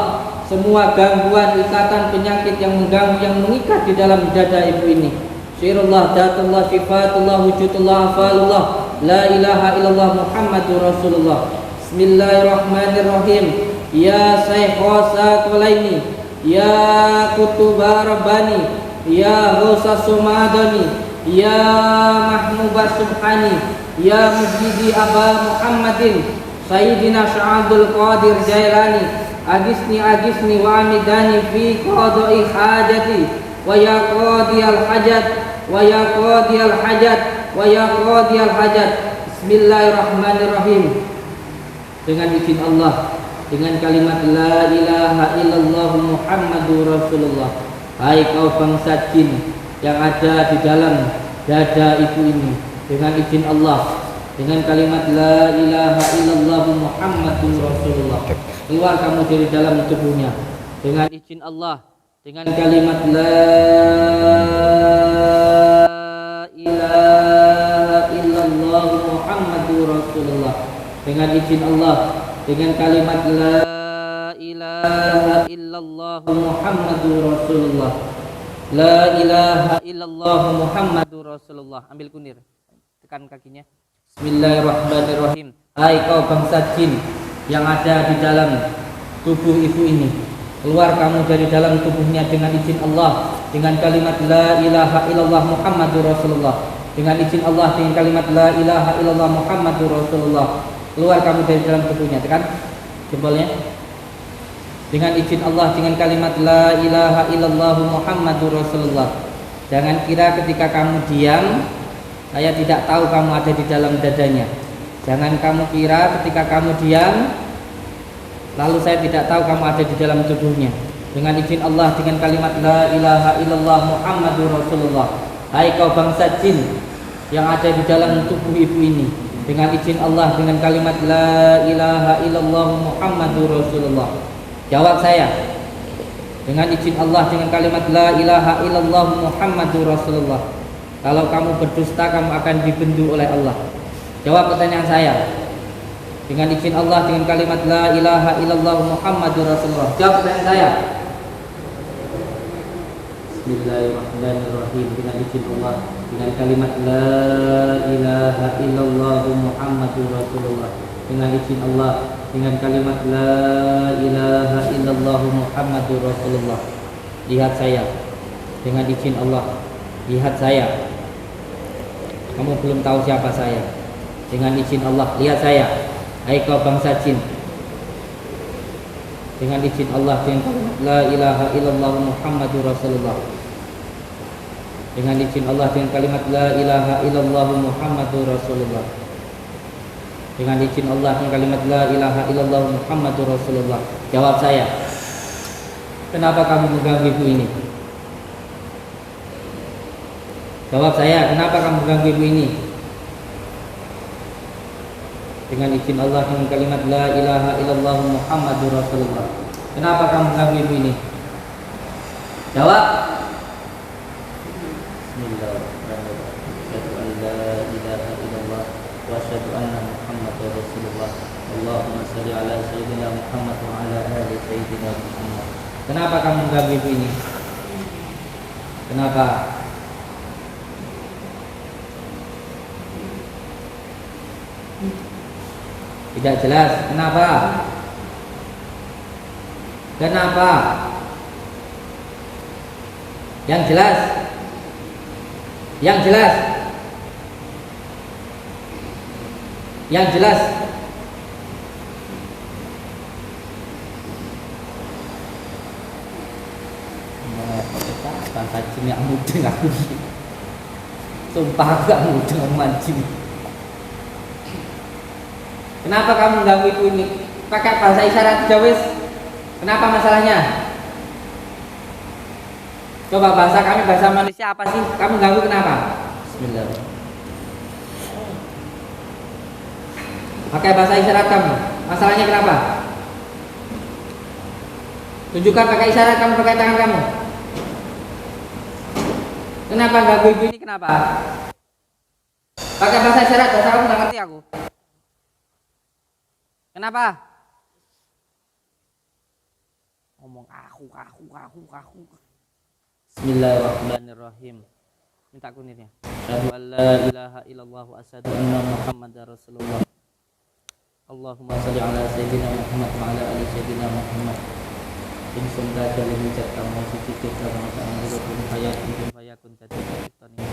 semua gangguan, ikatan, penyakit yang mengganggu, yang mengikat di dalam dada ibu ini. Syirullah, datullah, syifatullah, wujudullah, afalullah, la ilaha illallah Muhammadur Rasulullah. Bismillahirrahmanirrahim. Ya Saykhosa Qolaini, Ya Kutuba Rabbani, Ya Ghausa Sumadani, Ya Mahmuba Subhani, Ya Muhyidi Aba Muhammadin Sayyidina Sya'abdul Qadir Jailani, Agisni, Agisni wa amidani fi qada'i hajati wa ya qadiyal hajat wa ya qadiyal hajat wa ya qadiyal hajat. Bismillahirrahmanirrahim. Dengan izin Allah, dengan kalimat la ilaha illallah Muhammadur Rasulullah. Hai kau bangsa jin yang ada di dalam dada ibu ini, dengan izin Allah, dengan kalimat la ilaha illallah Muhammadur Rasulullah, keluar kamu dari dalam tubuhnya, dengan izin Allah, dengan kalimat la ilaha illallah Muhammadur Rasulullah, dengan izin Allah, dengan kalimat la ilaha illallah Muhammadur Rasulullah, la ilaha illallah Muhammadur Rasulullah. Ambil kunir, tekan kakinya. Bismillahirrahmanirrahim. Hai kau bangsa jin yang ada di dalam tubuh ibu ini, keluar kamu dari dalam tubuhnya dengan izin Allah, dengan kalimat la ilaha illallah Muhammadur Rasulullah, dengan izin Allah, dengan kalimat la ilaha illallah Muhammadur Rasulullah, keluar kamu dari dalam tubuhnya. Tekan jempolnya. Dengan izin Allah, dengan kalimat la ilaha illallah Muhammadur Rasulullah. Jangan kira ketika kamu diam, saya tidak tahu kamu ada di dalam dadanya. Jangan kamu kira ketika kamu diam, lalu saya tidak tahu kamu ada di dalam tubuhnya. dengan izin Allah dengan kalimat la ilaha illallah Muhammadur Rasulullah. Hai kau bangsa jin yang ada di dalam tubuh ibu ini, dengan izin Allah dengan kalimat la ilaha illallah Muhammadur Rasulullah. Jawab saya dengan izin Allah dengan kalimat la ilaha illallah Muhammadur Rasulullah. Kalau kamu berdusta kamu akan dibendu oleh Allah. Jawab pertanyaan saya dengan izin Allah dengan kalimat la ilaha illallah Muhammadur Rasulullah. Jawab pertanyaan saya. Bismillahirrahmanirrahim. Dengan izin Allah dengan kalimat la ilaha illallah Muhammadur Rasulullah. Dengan izin Allah dengan kalimat la ilaha illallah Muhammadur Rasulullah. Lihat saya dengan izin Allah. Lihat saya. Kamu belum tahu siapa saya. Dengan izin Allah, lihat saya. Hai kau bangsa jin. Dengan izin Allah dengan kalimat la ilaha illallah Muhammadur Rasulullah. Dengan izin Allah dengan kalimat la ilaha illallah Muhammadur Rasulullah. Dengan izin Allah dengan kalimat la ilaha illallah Muhammadur Rasulullah. Jawab saya. Kenapa kamu mengganggu ibu ini? Jawab saya, kenapa kamu mengganggu ibu ini? Dengan izin Allah dengan kalimat la ilaha illallah Muhammadur Rasulullah. Kenapa kamu mengganggu ibu ini? Jawab. Bismillahirrahmanirrahim. Asyhadu an la ilaha illallah wa asyhadu anna Muhammadar Rasulullah. Allahumma shalli ala sayyidina Muhammad wa ala ali sayyidina Muhammad. Kenapa kamu mengganggu ibu ini? Kenapa? Tidak jelas. Kenapa? Kenapa? Yang jelas. Yang jelas. Yang jelas. Bangsa jin yang mudeng aku. Sumpah aku gak mudeng omongan jin. Kenapa kamu mengganggu ibu ini? Pakai bahasa isyarat aja wis. Kenapa masalahnya? Coba bahasa kami, bahasa manusia apa sih? Kamu ganggu kenapa? Bismillah. Pakai bahasa isyarat kamu. Masalahnya kenapa? Tunjukkan pakai isyarat kamu, pakai tangan kamu. Kenapa ganggu ibu ini? Kenapa? Pakai bahasa isyarat, bahasa kamu nggak ngerti aku. Kenapa? Ngomong aku. Bismillahirrahmanirrahim. Minta kunirnya. Asyhadu an la ilaha illallah wa asyhadu anna Muhammadar Rasulullah. Allahumma shalli ala sayyidina Muhammad wa ala ali sayyidina Muhammad. In sunda jalil hujat kamu sisi kita masa amrul hayat bin fayakun tadi kita nih.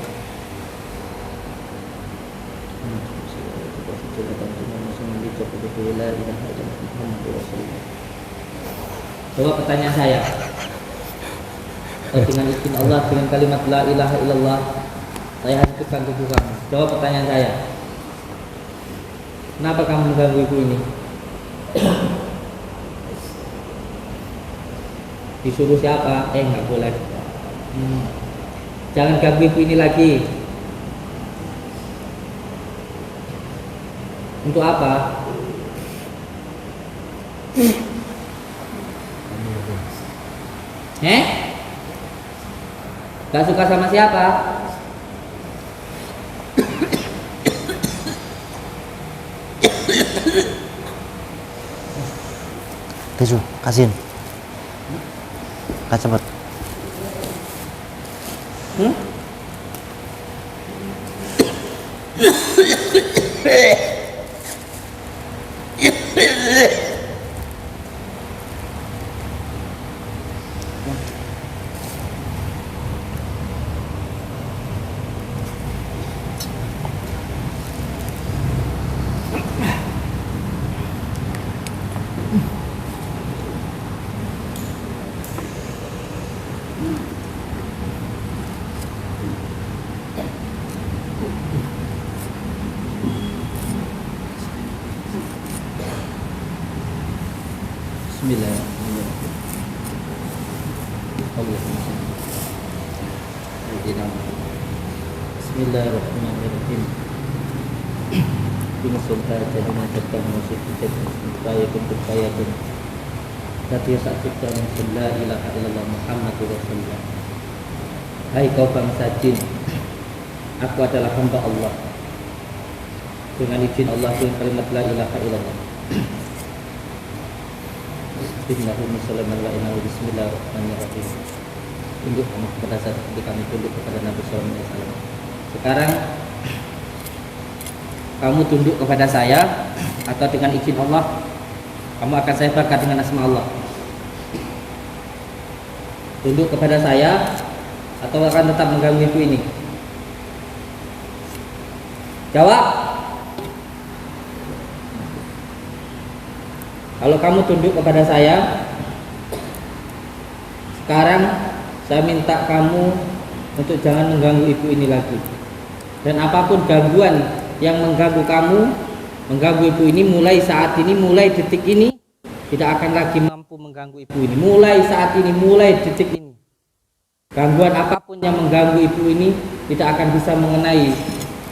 Coba pertanyaan saya. Dengan izin Allah dengan kalimat la ilaha illallah saya hancurkan tubuh kamu. Jawab pertanyaan saya. Kenapa kamu mengganggu ibu ini? Disuruh siapa? Nggak boleh. Jangan ganggu ibu ini lagi. Untuk apa? Gak suka sama siapa? Tisu, kasihin. Kak cepet. Bismillahirrahmanirrahim. Binusul haja dimanjatkan musik jadi supaya bentuk kaya pun. Tapi saksikan la ilaha illallah Muhammadur Rasulullah. Hai kau bangsa jin, aku adalah hamba Allah. Dengan izin Allah dengan kalimat la ilaha illallah. Bismillahirrahmanirrahim. Tunduk kamu kepada saat kami tunduk kepada Nabi Sallallahu Alaihi Wasallam. Sekarang kamu tunduk kepada saya atau dengan izin Allah kamu akan saya bakar dengan asma Allah. Tunduk kepada saya atau akan tetap mengganggu ibu ini? Jawab. Kalau kamu tunduk kepada saya, sekarang saya minta kamu untuk jangan mengganggu ibu ini lagi. Dan apapun gangguan yang mengganggu kamu, mengganggu ibu ini mulai saat ini, mulai detik ini tidak akan lagi mampu mengganggu ibu ini. Mulai saat ini, mulai detik ini, gangguan apapun yang mengganggu ibu ini tidak akan bisa mengenai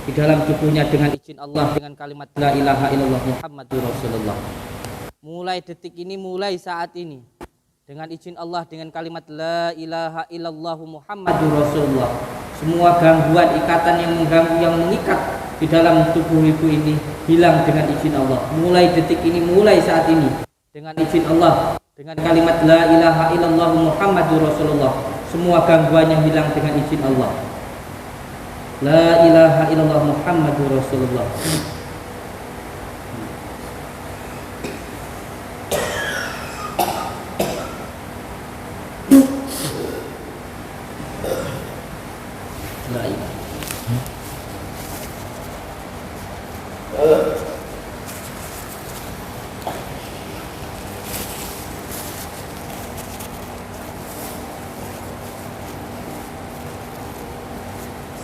di dalam tubuhnya dengan izin Allah, dengan kalimat la ilaha illallah Muhammadur Rasulullah. Mulai detik ini, mulai saat ini, dengan izin Allah, dengan kalimat la ilaha illallah Muhammadur Rasulullah, semua gangguan, ikatan yang mengganggu, yang mengikat di dalam tubuh ibu ini hilang dengan izin Allah. Mulai detik ini, mulai saat ini, dengan izin Allah, dengan kalimat la ilaha illallah Muhammadur Rasulullah, semua gangguan yang hilang dengan izin Allah. La ilaha illallah Muhammadur Rasulullah. La ilaha.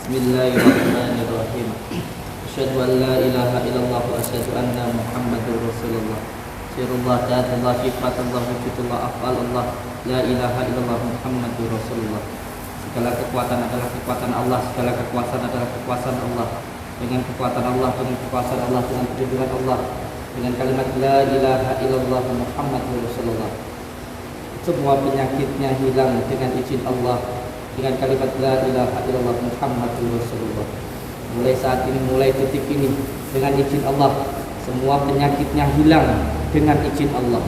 Bismillahirrahmanirrahim. Asyhadu an la ilaha illallah wa asyhadu anna Muhammadur Rasulullah. Sirullah, ta'atullah, sifatullah, wujudullah, af'alullah. La ilaha illallah Muhammadur Rasulullah. Segala kekuatan adalah kekuatan Allah, segala kekuasaan adalah kekuasaan Allah. Dengan kekuatan Allah, dengan kekuasaan Allah, dengan perlindungan Allah, dengan kalimat la ilaha illallah Muhammadur Rasulullah, semua penyakitnya hilang dengan izin Allah, dengan kalimat la ilaha illallah Muhammadur Rasulullah. Mulai saat ini, mulai detik ini, dengan izin Allah, semua penyakitnya hilang dengan izin Allah.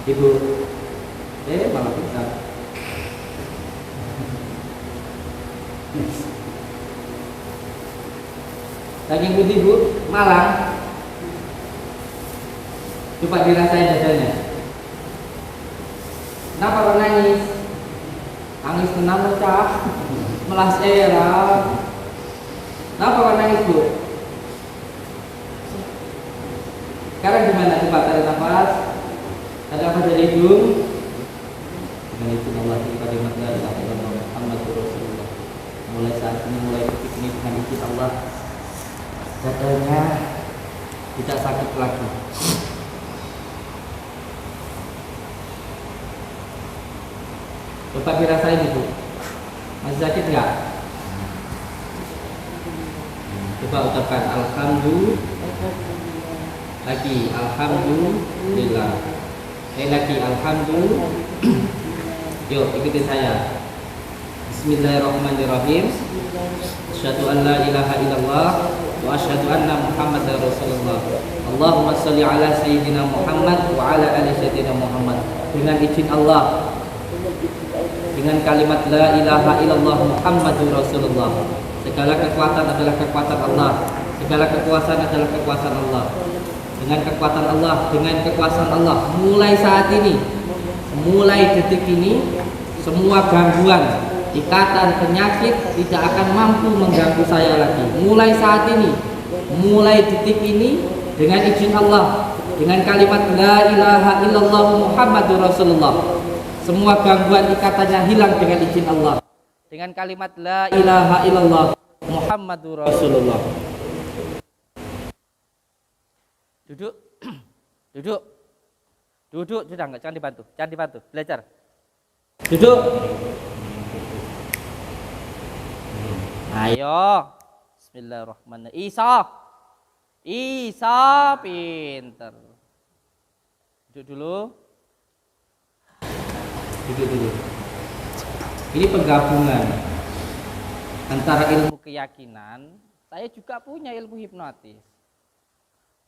Ibu, malah bisa. Daging putih bu, malang. Coba dirasain dadanya. Kenapa kau nangis? Nangis tenang pecah, melas era. Kenapa kau nangis bu? Sekarang gimana? Coba tarik nafas. Ada apa dari hidung? Dengan izin Allah, kalimat la ilaha illallah Muhammadur Rasulullah. Mulai saat ini, mulai detik ini, dengan izin Allah, dadanya tidak sakit lagi. Coba dirasain ibu, masih sakit nggak? Coba ucapkan alhamdulillah. Lagi alhamdulillah. Lagi alhamdulillah. Yuk ikuti saya. Bismillahirrahmanirrahim. Asyhadu an la ilaha illallah wa asyhadu anna Muhammadar Rasulullah. Allahumma shalli ala sayyidina Muhammad wa ala ali sayyidina Muhammad. Dengan izin Allah, dengan kalimat la ilaha illallah Muhammadur Rasulullah, segala kekuatan adalah kekuatan Allah, segala kekuasaan adalah kekuasaan Allah. Dengan kekuatan Allah, dengan kekuasaan Allah, mulai saat ini, mulai detik ini, semua gangguan, ikatan, penyakit tidak akan mampu mengganggu saya lagi. Mulai saat ini, mulai detik ini, dengan izin Allah, dengan kalimat la ilaha illallah Muhammadur Rasulullah, semua gangguan ikatannya hilang dengan izin Allah. Dengan kalimat la ilaha illallah Muhammadur Rasulullah. Duduk. Duduk. Duduk, sudah enggak, jangan dibantu, belajar. Duduk. Ayo. Bismillahirrahmanirrahim. Isa pinter. Duduk dulu. Ini penggabungan antara ilmu keyakinan. Saya juga punya ilmu hipnotis.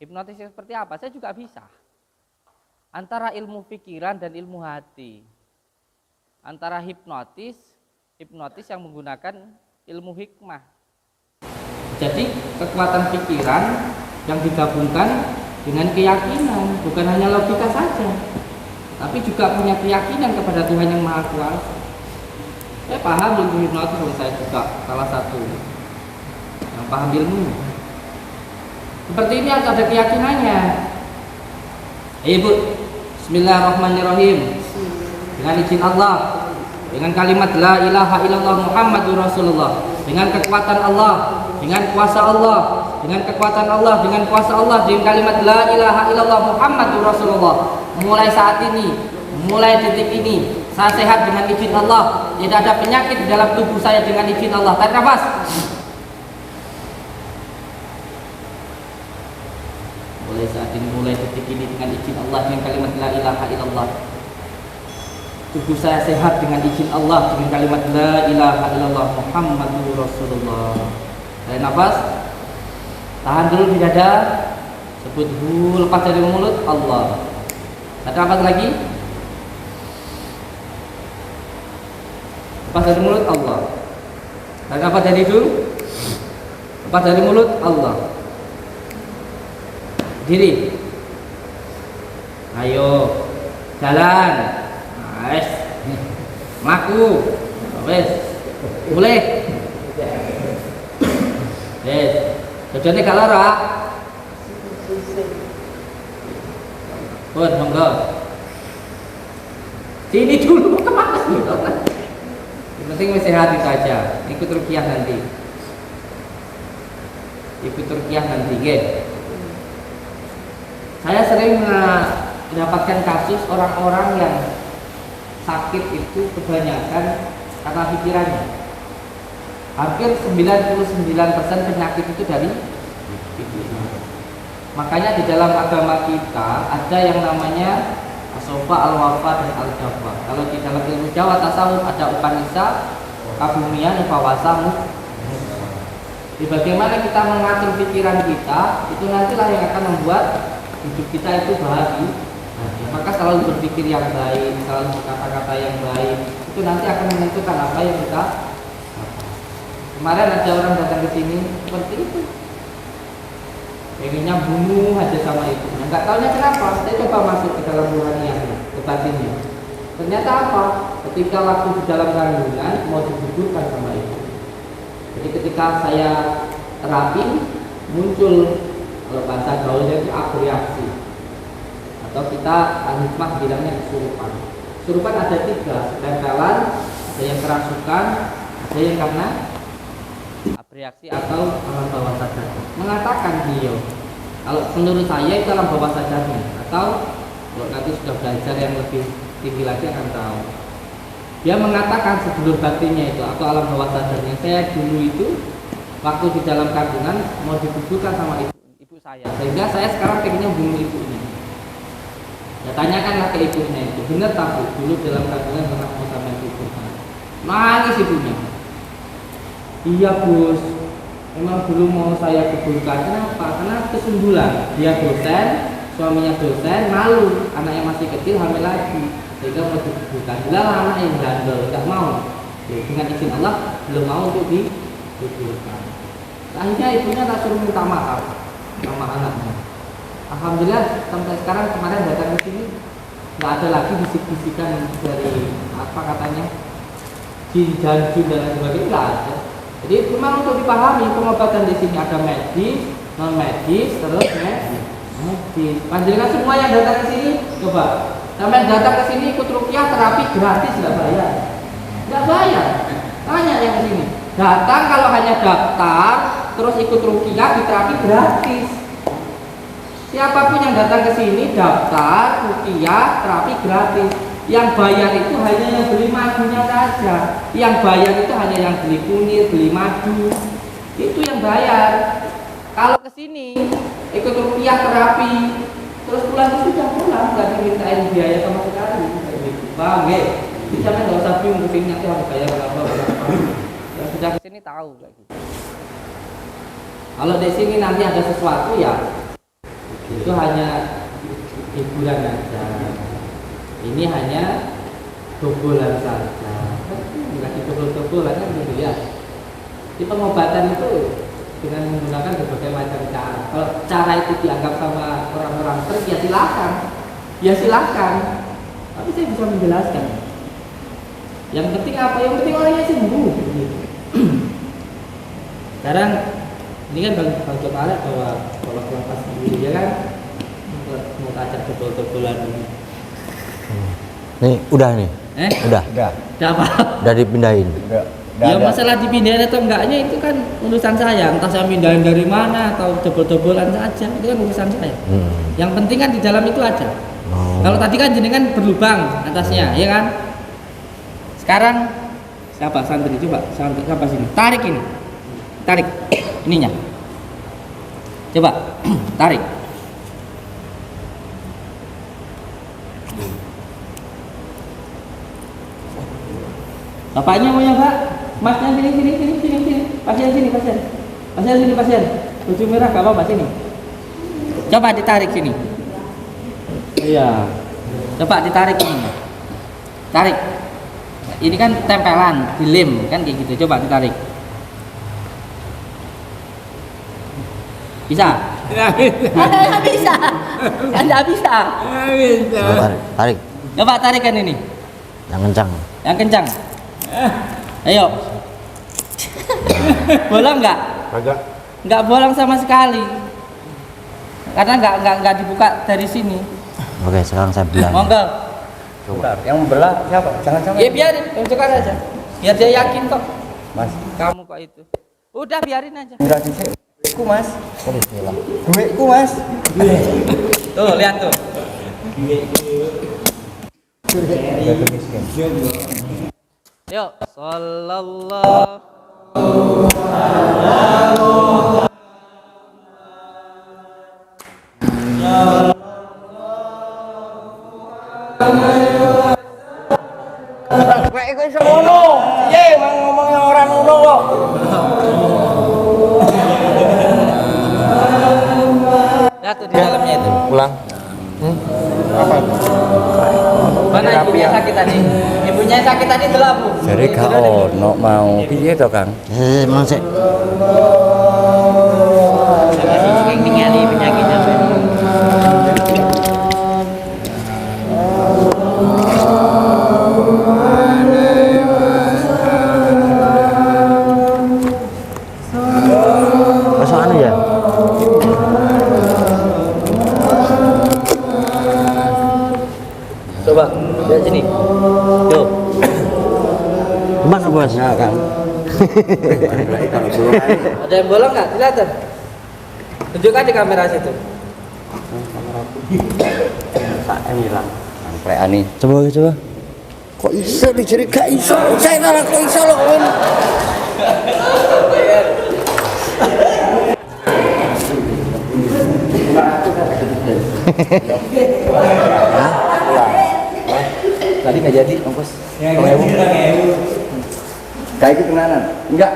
Hipnotis seperti apa? Saya juga bisa. Antara ilmu pikiran dan ilmu hati. Antara hipnotis yang menggunakan ilmu hikmah. Jadi kekuatan pikiran yang digabungkan dengan keyakinan, bukan hanya logika saja, tapi juga punya keyakinan kepada Tuhan yang Maha Kuasa. Saya paham ilmu hipnotis, saya juga salah satu yang paham ilmu. Seperti ini harus ada keyakinannya. Ibu, Bismillahirrahmanirrahim. Dengan izin Allah, dengan kalimat la ilaha illallah Muhammadur Rasulullah, dengan kekuatan Allah, dengan kuasa Allah, dengan kekuatan Allah, dengan kuasa Allah, dengan kalimat la ilaha illallah Muhammadur Rasulullah. Mulai saat ini, mulai detik ini, saya sehat dengan izin Allah. Tidak ada penyakit di dalam tubuh saya dengan izin Allah. Tarik nafas. Mulai saat ini, mulai detik ini, dengan izin Allah, dengan kalimat la ilaha illallah, tubuh saya sehat dengan izin Allah, dengan kalimat la ilaha illallah Muhammadur Rasulullah. Tarik nafas. Tahan dulu di dada. Sebut hu, lepas dari mulut Allah. Tarik nafas lagi. Lepas dari mulut Allah. Tarik nafas dari hidung. Lepas dari mulut Allah. Diri. Ayo jalan. Nice. Melaku. Wes. Boleh. Yes. Tujuannya gak lara. Pun, monggo. Sini dulu kemana sih? Yang penting masih sehat itu aja. Ikut rukiah nanti. Saya sering mendapatkan kasus orang-orang yang sakit itu kebanyakan karena pikirannya. Hampir 99% penyakit itu dari pikiran. Makanya di dalam agama kita ada yang namanya asofa, al-wafa, dan al-jafa. Kalau di dalam ilmu Jawa tasawuf ada upanisa, kabumian, upawasa, di bagaimana kita mengatur pikiran kita, itu nantilah yang akan membuat hidup kita itu bahagia. Maka selalu berpikir yang baik, selalu berkata-kata yang baik, itu nanti akan menentukan apa yang kita. Kemarin ada orang datang ke sini seperti itu, pengennya bunuh aja sama itu. Nggak tahunya kenapa. Saya coba masuk ke dalam rohaniahnya, ke batinnya. Ternyata apa? Ketika waktu di dalam kandungan mau digugurkan sama itu. Jadi ketika saya terapi muncul, kalau bahasa gaulnya itu abreaksi, atau kita al-hikmah bilangnya kesurupan. Kesurupan ada 3, tempelan, ada yang kerasukan, ada yang karena abreaksi atau alam bawah sadar. Mengatakan beliau, kalau menurut saya itu alam bawah sadarnya, atau kalau nanti sudah belajar yang lebih tinggi lagi akan tahu. Dia mengatakan sedulur batinnya itu atau alam bawah sadarnya, saya dulu itu waktu di dalam kandungan mau digugurkan sama ibu saya, sehingga saya sekarang pengennya bunuh ibunya. Ya tanyakanlah ke ibunya itu, benar tak bu, dulu dalam kandungan pernah mau sampai digugurkan. Nangis ibunya. Iya Gus, memang dulu mau saya gugurkan. Kenapa? Karena kesundulan. Dia dosen, suaminya dosen, malu, anaknya masih kecil, hamil lagi, sehingga mau digugurkan. Bila anak yang bandel, tidak mau. Dengan izin Allah, belum mau untuk digugurkan. Akhirnya ibunya tak suruh minta maaf sama anaknya. Alhamdulillah sampai sekarang, kemarin datang ke sini nggak ada lagi bisik-bisikan dari apa katanya jin, janjun dan lain sebagainya, nggak ada. Jadi memang untuk dipahami pengobatan di sini ada medis, non medis, terus medis. Panjenengan semua yang datang ke sini, coba sampai datang ke sini ikut rukiah terapi gratis, nggak bayar, nggak bayar. Tanya yang ke sini, datang kalau hanya daftar, terus ikut rukiah di terapi gratis. Siapapun yang datang ke sini daftar rupiah terapi gratis. Yang bayar itu hanya yang beli madunya saja. Yang bayar itu hanya yang beli kunir, beli madu. Itu yang bayar. Kalau ke sini ikut rupiah terapi, terus pulang itu sudah pulang, nggak dimintain biaya sama sekali. Bang, bisa kan nggak usah bingung kesini nanti harus bayar berapa. Yang sudah kesini tahu kayak gitu. Kalau di sini nanti ada sesuatu ya itu hanya hiburan aja. Ini hanya dobolan saja. Lagi dobol-dobolan kan gitu ya. Di pengobatan itu dengan menggunakan berbagai macam cara. Kalau cara itu dianggap sama orang-orang trik ya silakan. Ya silakan. Tapi saya bisa menjelaskan. Yang penting apa? Yang penting orangnya sembuh. Sekarang ini kan Bang Jokale bahwa kalau kelapas sendiri ya kan mau ajak dobol-dobolan ini. Nih, udah nih. Udah. Udah. Udah apa? Udah dipindahin. Udah. Ya masalah dipindahin atau enggaknya itu kan urusan saya. Entah saya pindahin dari mana atau dobol-dobolan saja, itu kan urusan saya. Yang penting kan di dalam itu ada. Kalau tadi kan jenengan berlubang atasnya, ya kan? Sekarang siapa santri coba siapa sini? Tarik ini. Tarik ininya. Coba tarik. Bapaknya mau nyoba? Masnya sini. Pasien sini. Baju merah gak apa-apa sini. Coba ditarik sini. Iya. Coba ditarik ini. Tarik. Ini kan tempelan, dilem kan kayak gitu. Coba ditarik. Bisa? Nggak bisa. Nggak bisa. Tarik. Coba tarikan ini. Yang kencang. Yang kencang. Ayo. Bolong nggak? Nggak bolong sama sekali. Karena nggak dibuka dari sini. Oke, sekarang saya bilang. Monggo. Bentar, yang membelah siapa? Jangan-jangan. Ya biarin, tunjukkan aja. Biar dia yakin kok. Mas, Kamu kok itu. Udah biarin aja. enggak sih. Duitku, Mas. Duitku, Mas. Tuh, lihat tuh. Yuk, sallallahu Kowe iku iso ngono. Piye ngomongnya orang ngono kok. lihat tuh di dalamnya itu. Pulang. Mana ibunya sakit tadi? Ibunya sakit tadi delap, Bu. Jadi gak ono mau piye to, Kang? Emang sih. Masih ningali penyakitnya. Masuk anu ya? Coba, lihat sini. Tuh. Mana bos? Nah, Kang. Ada yang bolong nggak? Kelihatan. Tunjukkan di kamera situ. Saya hilang. Angkrean nih. Coba. Kok iso dijeri gak iso? Saya malah kok iso lho, Win. Tadi nggak jadi ongkos. Kayak gitu tenanan. Enggak.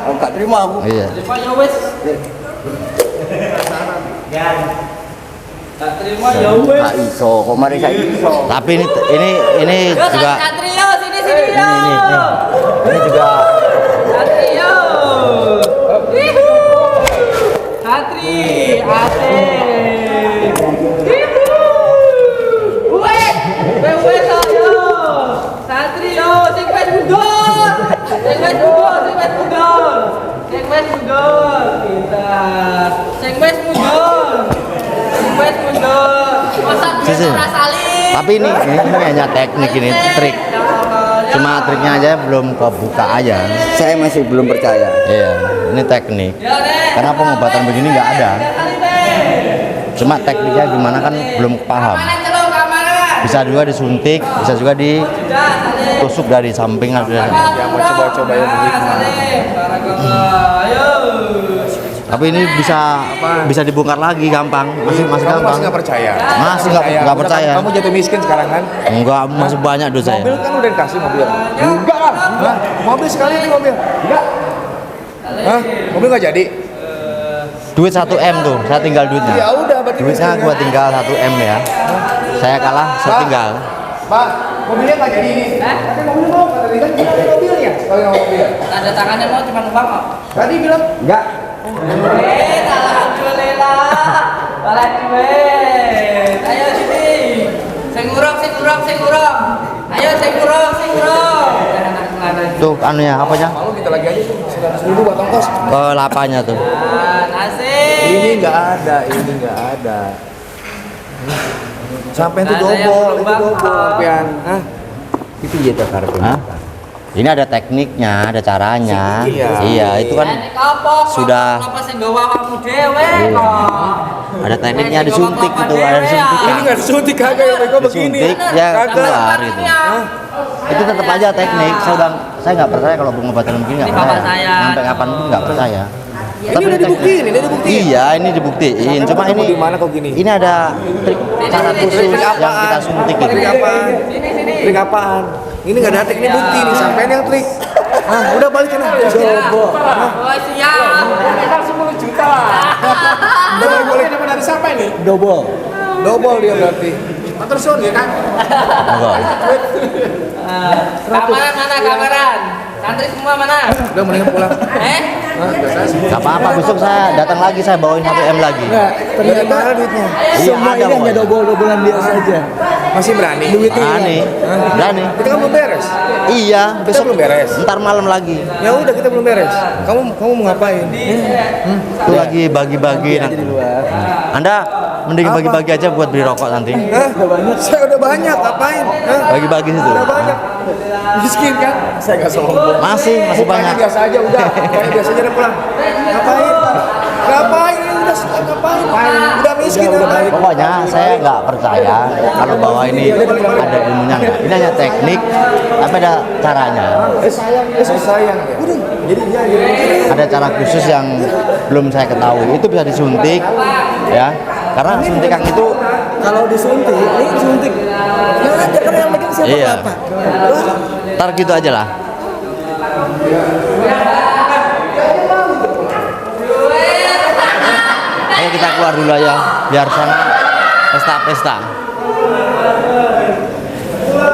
Enggak terima aku. Iya. Terima ya wes. Tak terima ya wes. Gak iso, kok mari gak iso. Tapi ini juga Satrio sini yo. ini juga Satrio. Satri, asik. Wes ayo. Satrio, sing wes mundur. Sing wes mundur. Kita. Sing wes mundur. Masa Sisi. ora salin. tapi ini hanya teknik, ini trik. Cuma triknya aja belum kebuka aja. Saya masih belum percaya. Iya, ini teknik. Ya, Dek. Karena pengobatan begini nggak ada. Kali, Dek. Cuma tekniknya gimana kan belum paham. Bisa juga disuntik, bisa juga ditusuk dari samping. Ya mau coba-coba ya Tapi ini bisa dibongkar lagi gampang, masih gampang. Masih nggak percaya? Masih nggak percaya. Kamu jatuh miskin sekarang kan? Enggak, masih banyak dosa ya. Mobil kan udah dikasih mobil. Enggak lah. Hah? Mobil sekali ini mobil. Enggak. Hah? Mobil nggak jadi? Duit 1M tuh, saya tinggal duitnya. Ya udah, berarti Duitnya miskin, gua ya. tinggal 1M ya. Saya kalah, saya tinggal. Pak, mobilnya nggak jadi ini. Tapi mobil mau nggak tadi kan? Kita ada mobilnya. Kalau yang mobil. Ada tangannya mau cuma numpang kok. Tadi bilang enggak. Alhamdulillah. Malah duit. Ayo sini. Sing ngurung. Ayo sing ngurung. Tuh anunya apanya? Malu kita lagi aja tuh 100.000 buat ongkos. Lapanya tuh. Nasi. Ini nggak ada. Sampai itu double, sampean. Hah? Itu ya Hah? Ini ada tekniknya, ada caranya. Iya, itu kan sudah ada tekniknya disuntik itu, ada disuntik. Ini nggak disuntik kagak ya mereka begini. Disuntik ya keluar gitu. Itu tetap aja teknik. Saya nggak percaya kalau pengobatan begini nggak percaya. Sampai kapanpun nggak percaya. Ini udah dibuktiin, Iya, ini dibuktiin. Cuma ini di mana kok gini? ini ada trik cara khusus yang kita suntik itu. Trik apaan? Trik apaan? Ini nggak ada trik, ini bukti nih, sampean yang trik. Ah, udah balikin aja. Coba. Siap. Kita 10 juta. Boleh dapat dari siapa ini? Double dia berarti. Matursun ya kan? Enggak. Kamaran. Santri semua mana? Udah mendingan pulang. Gak apa-apa, besok saya datang lagi, saya bawain 1M lagi. Ternyata mahal duitnya. Iya, ada pokoknya. double-doublean dia saja. Masih berani? Berani. Kita kan belum beres. Iya, Kita besok belum beres. ntar malam lagi. Ya udah kita belum beres. Kamu mau ngapain? Itu lagi bagi-bagi nanti. Anda mending bagi-bagi aja buat beli rokok nanti. Hah? Saya udah banyak, ngapain? Hah? Bagi-bagi situ. Udah banyak. Miskin kan? Saya nggak sombong. Masih banyak. Biasa aja udah. Biasa aja udah pulang. Ngapain? Ngapain? Udah miskin. Pokoknya saya nggak percaya kalau bahwa ini ada ilmunya nggak. Ini hanya teknik, tapi ada caranya. Sayang. Udah. Jadi Ada cara khusus yang belum saya ketahui. Itu bisa disuntik, ya. Karena suntikan itu kalau disuntik, ini suntik. Yang ada kan yang megang siapa? iya. Ntar gitu aja lah. Ayo kita keluar dulu aja, biar sana pesta.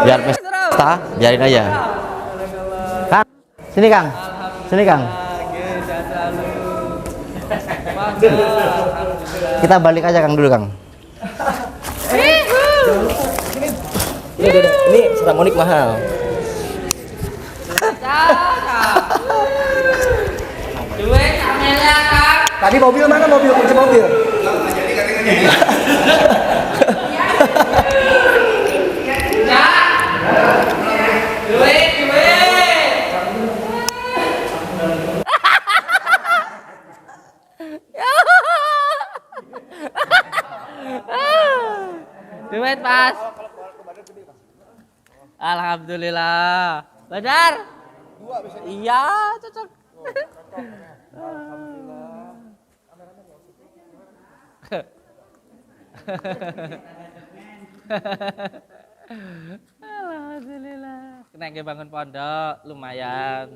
Biar pesta, biarin aja. Kang, sini Kang. Kita balik aja Kang dulu Kang. Ini seramonik mahal. Duit kamelnya Kak. Tadi mobil mana? Kunci mobil. Duit. Duit pas. Alhamdulillah. Badar. Iya, cocok. Alhamdulillah. Kena bangun pondok lumayan.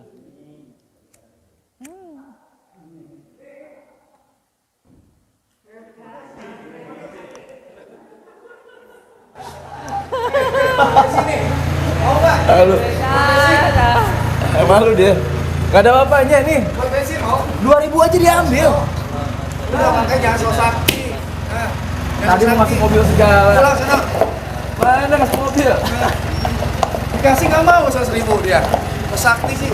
Halo. Malu dia. Gak ada apa-apanya nih. 2.000 aja diambil. Udah makanya jangan so sakti. Tadi mau masuk mobil segala. Pulang sana. Mana masuk mobil? Dikasih nggak mau 100.000 dia. So sakti sih.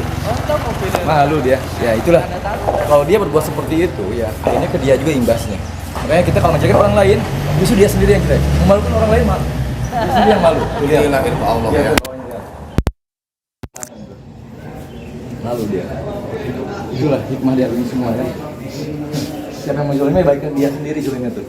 Malu dia. Ya itulah. Kalau dia berbuat seperti itu ya akhirnya ke dia juga imbasnya. Makanya kita kalau ngajakin orang lain, justru dia sendiri yang jelek. Memalukan orang lain malu. Dia sendiri yang malu. Inilah ilmu Allah ya. Lalu dia. Itulah hikmah dia ini semua ya. Siapa yang mau jolimnya baikkan dia sendiri jolimnya tuh.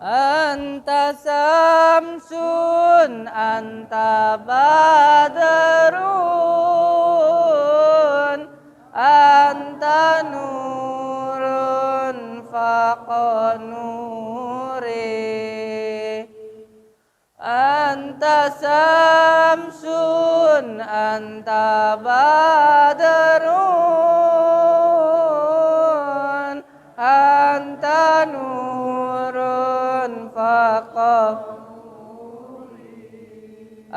Anta samsun anta badrun anta nurun faqa nuri anta samsun anta badrun anta nurun faqa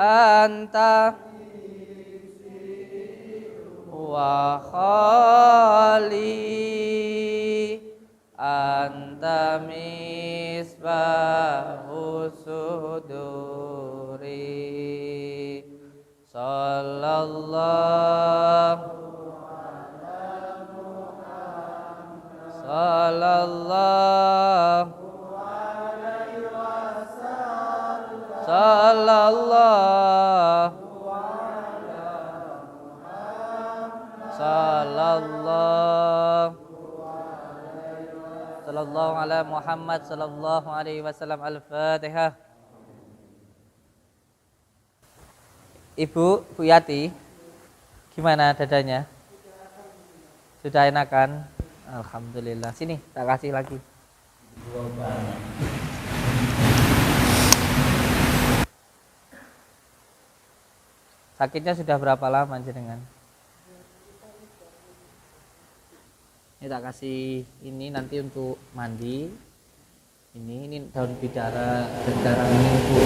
anta wa khali anta misbahu suduri sallallahu sallallahu ala Muhammad sallallahu alaihi wasallam. Al-Fatihah. Ibu Yati, gimana dadanya? Sudah enakan? Alhamdulillah. Sini, tak kasih lagi. Sakitnya sudah berapa lama jenengan? Ini tak kasih ini nanti untuk mandi. Ini daun bidara ini untuk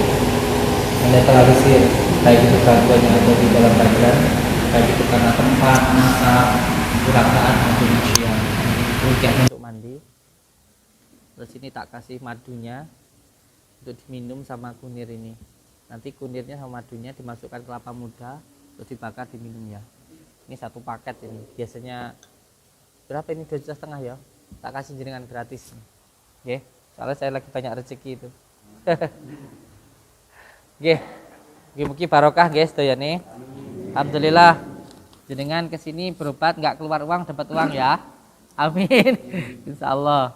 menetralisir baik itu gangguan yang ada di dalam badan, baik itu karena tempat, masak, kurakaan atau ujian. Rukyahnya untuk mandi. Terus ini tak kasih madunya untuk diminum sama kunir ini. Nanti kunirnya sama madunya dimasukkan kelapa muda terus dibakar diminum ya. Ini satu paket ini. Biasanya berapa ini? 2,5 ya. Tak kasih jenengan gratis. Nggih, soalnya saya lagi banyak rezeki itu. Nggih. Mugi-mugi barokah guys doyane. Alhamdulillah. Jenengan kesini berobat nggak keluar uang dapat uang ya. Amin. Insyaallah.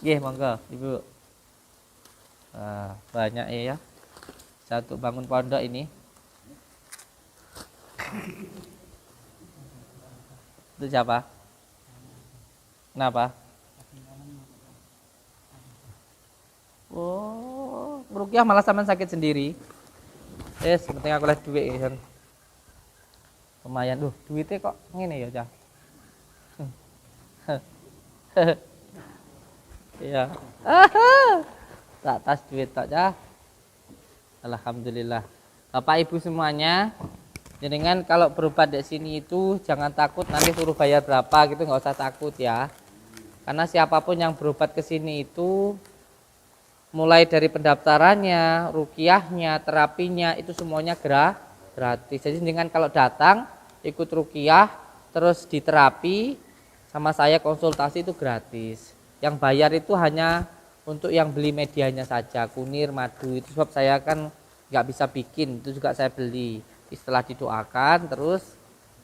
Nggih, monggo Ibu. Banyak ya. Satu bangun pondok ini. Itu siapa? Kenapa? Oh, merukyah malah sama sakit sendiri. Penting aku lihat duit kan. Lumayan, duitnya kok ngene ya, Cah. Iya. Tak tas duit tak, Cah. Alhamdulillah. Bapak Ibu semuanya, jenengan kalau berobat di sini itu jangan takut nanti suruh bayar berapa gitu, nggak usah takut ya. Karena siapapun yang berobat ke sini itu mulai dari pendaftarannya, rukiahnya, terapinya itu semuanya gratis. Jadi jenengan kalau datang ikut rukiah terus diterapi sama saya konsultasi itu gratis. Yang bayar itu hanya untuk yang beli medianya saja, kunir, madu itu sebab saya kan nggak bisa bikin, itu juga saya beli. Setelah didoakan terus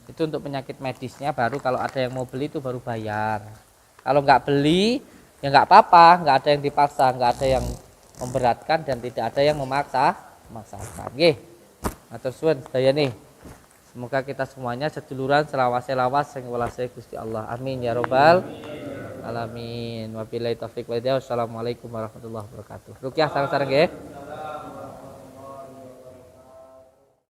itu untuk penyakit medisnya baru kalau ada yang mau beli itu baru bayar. Kalau nggak beli ya nggak apa-apa, nggak ada yang dipaksa, nggak ada yang memberatkan dan tidak ada yang memaksakan. Nggih. Matur suwun sedaya nih. Semoga kita semuanya seduluran selawas-selawas sing welase Gusti Allah. Amin ya robbal alamin. Wabillahi taufik wal hidayah. Wassalamualaikum warahmatullahi wabarakatuh. Rukyah sareng-sareng nggih.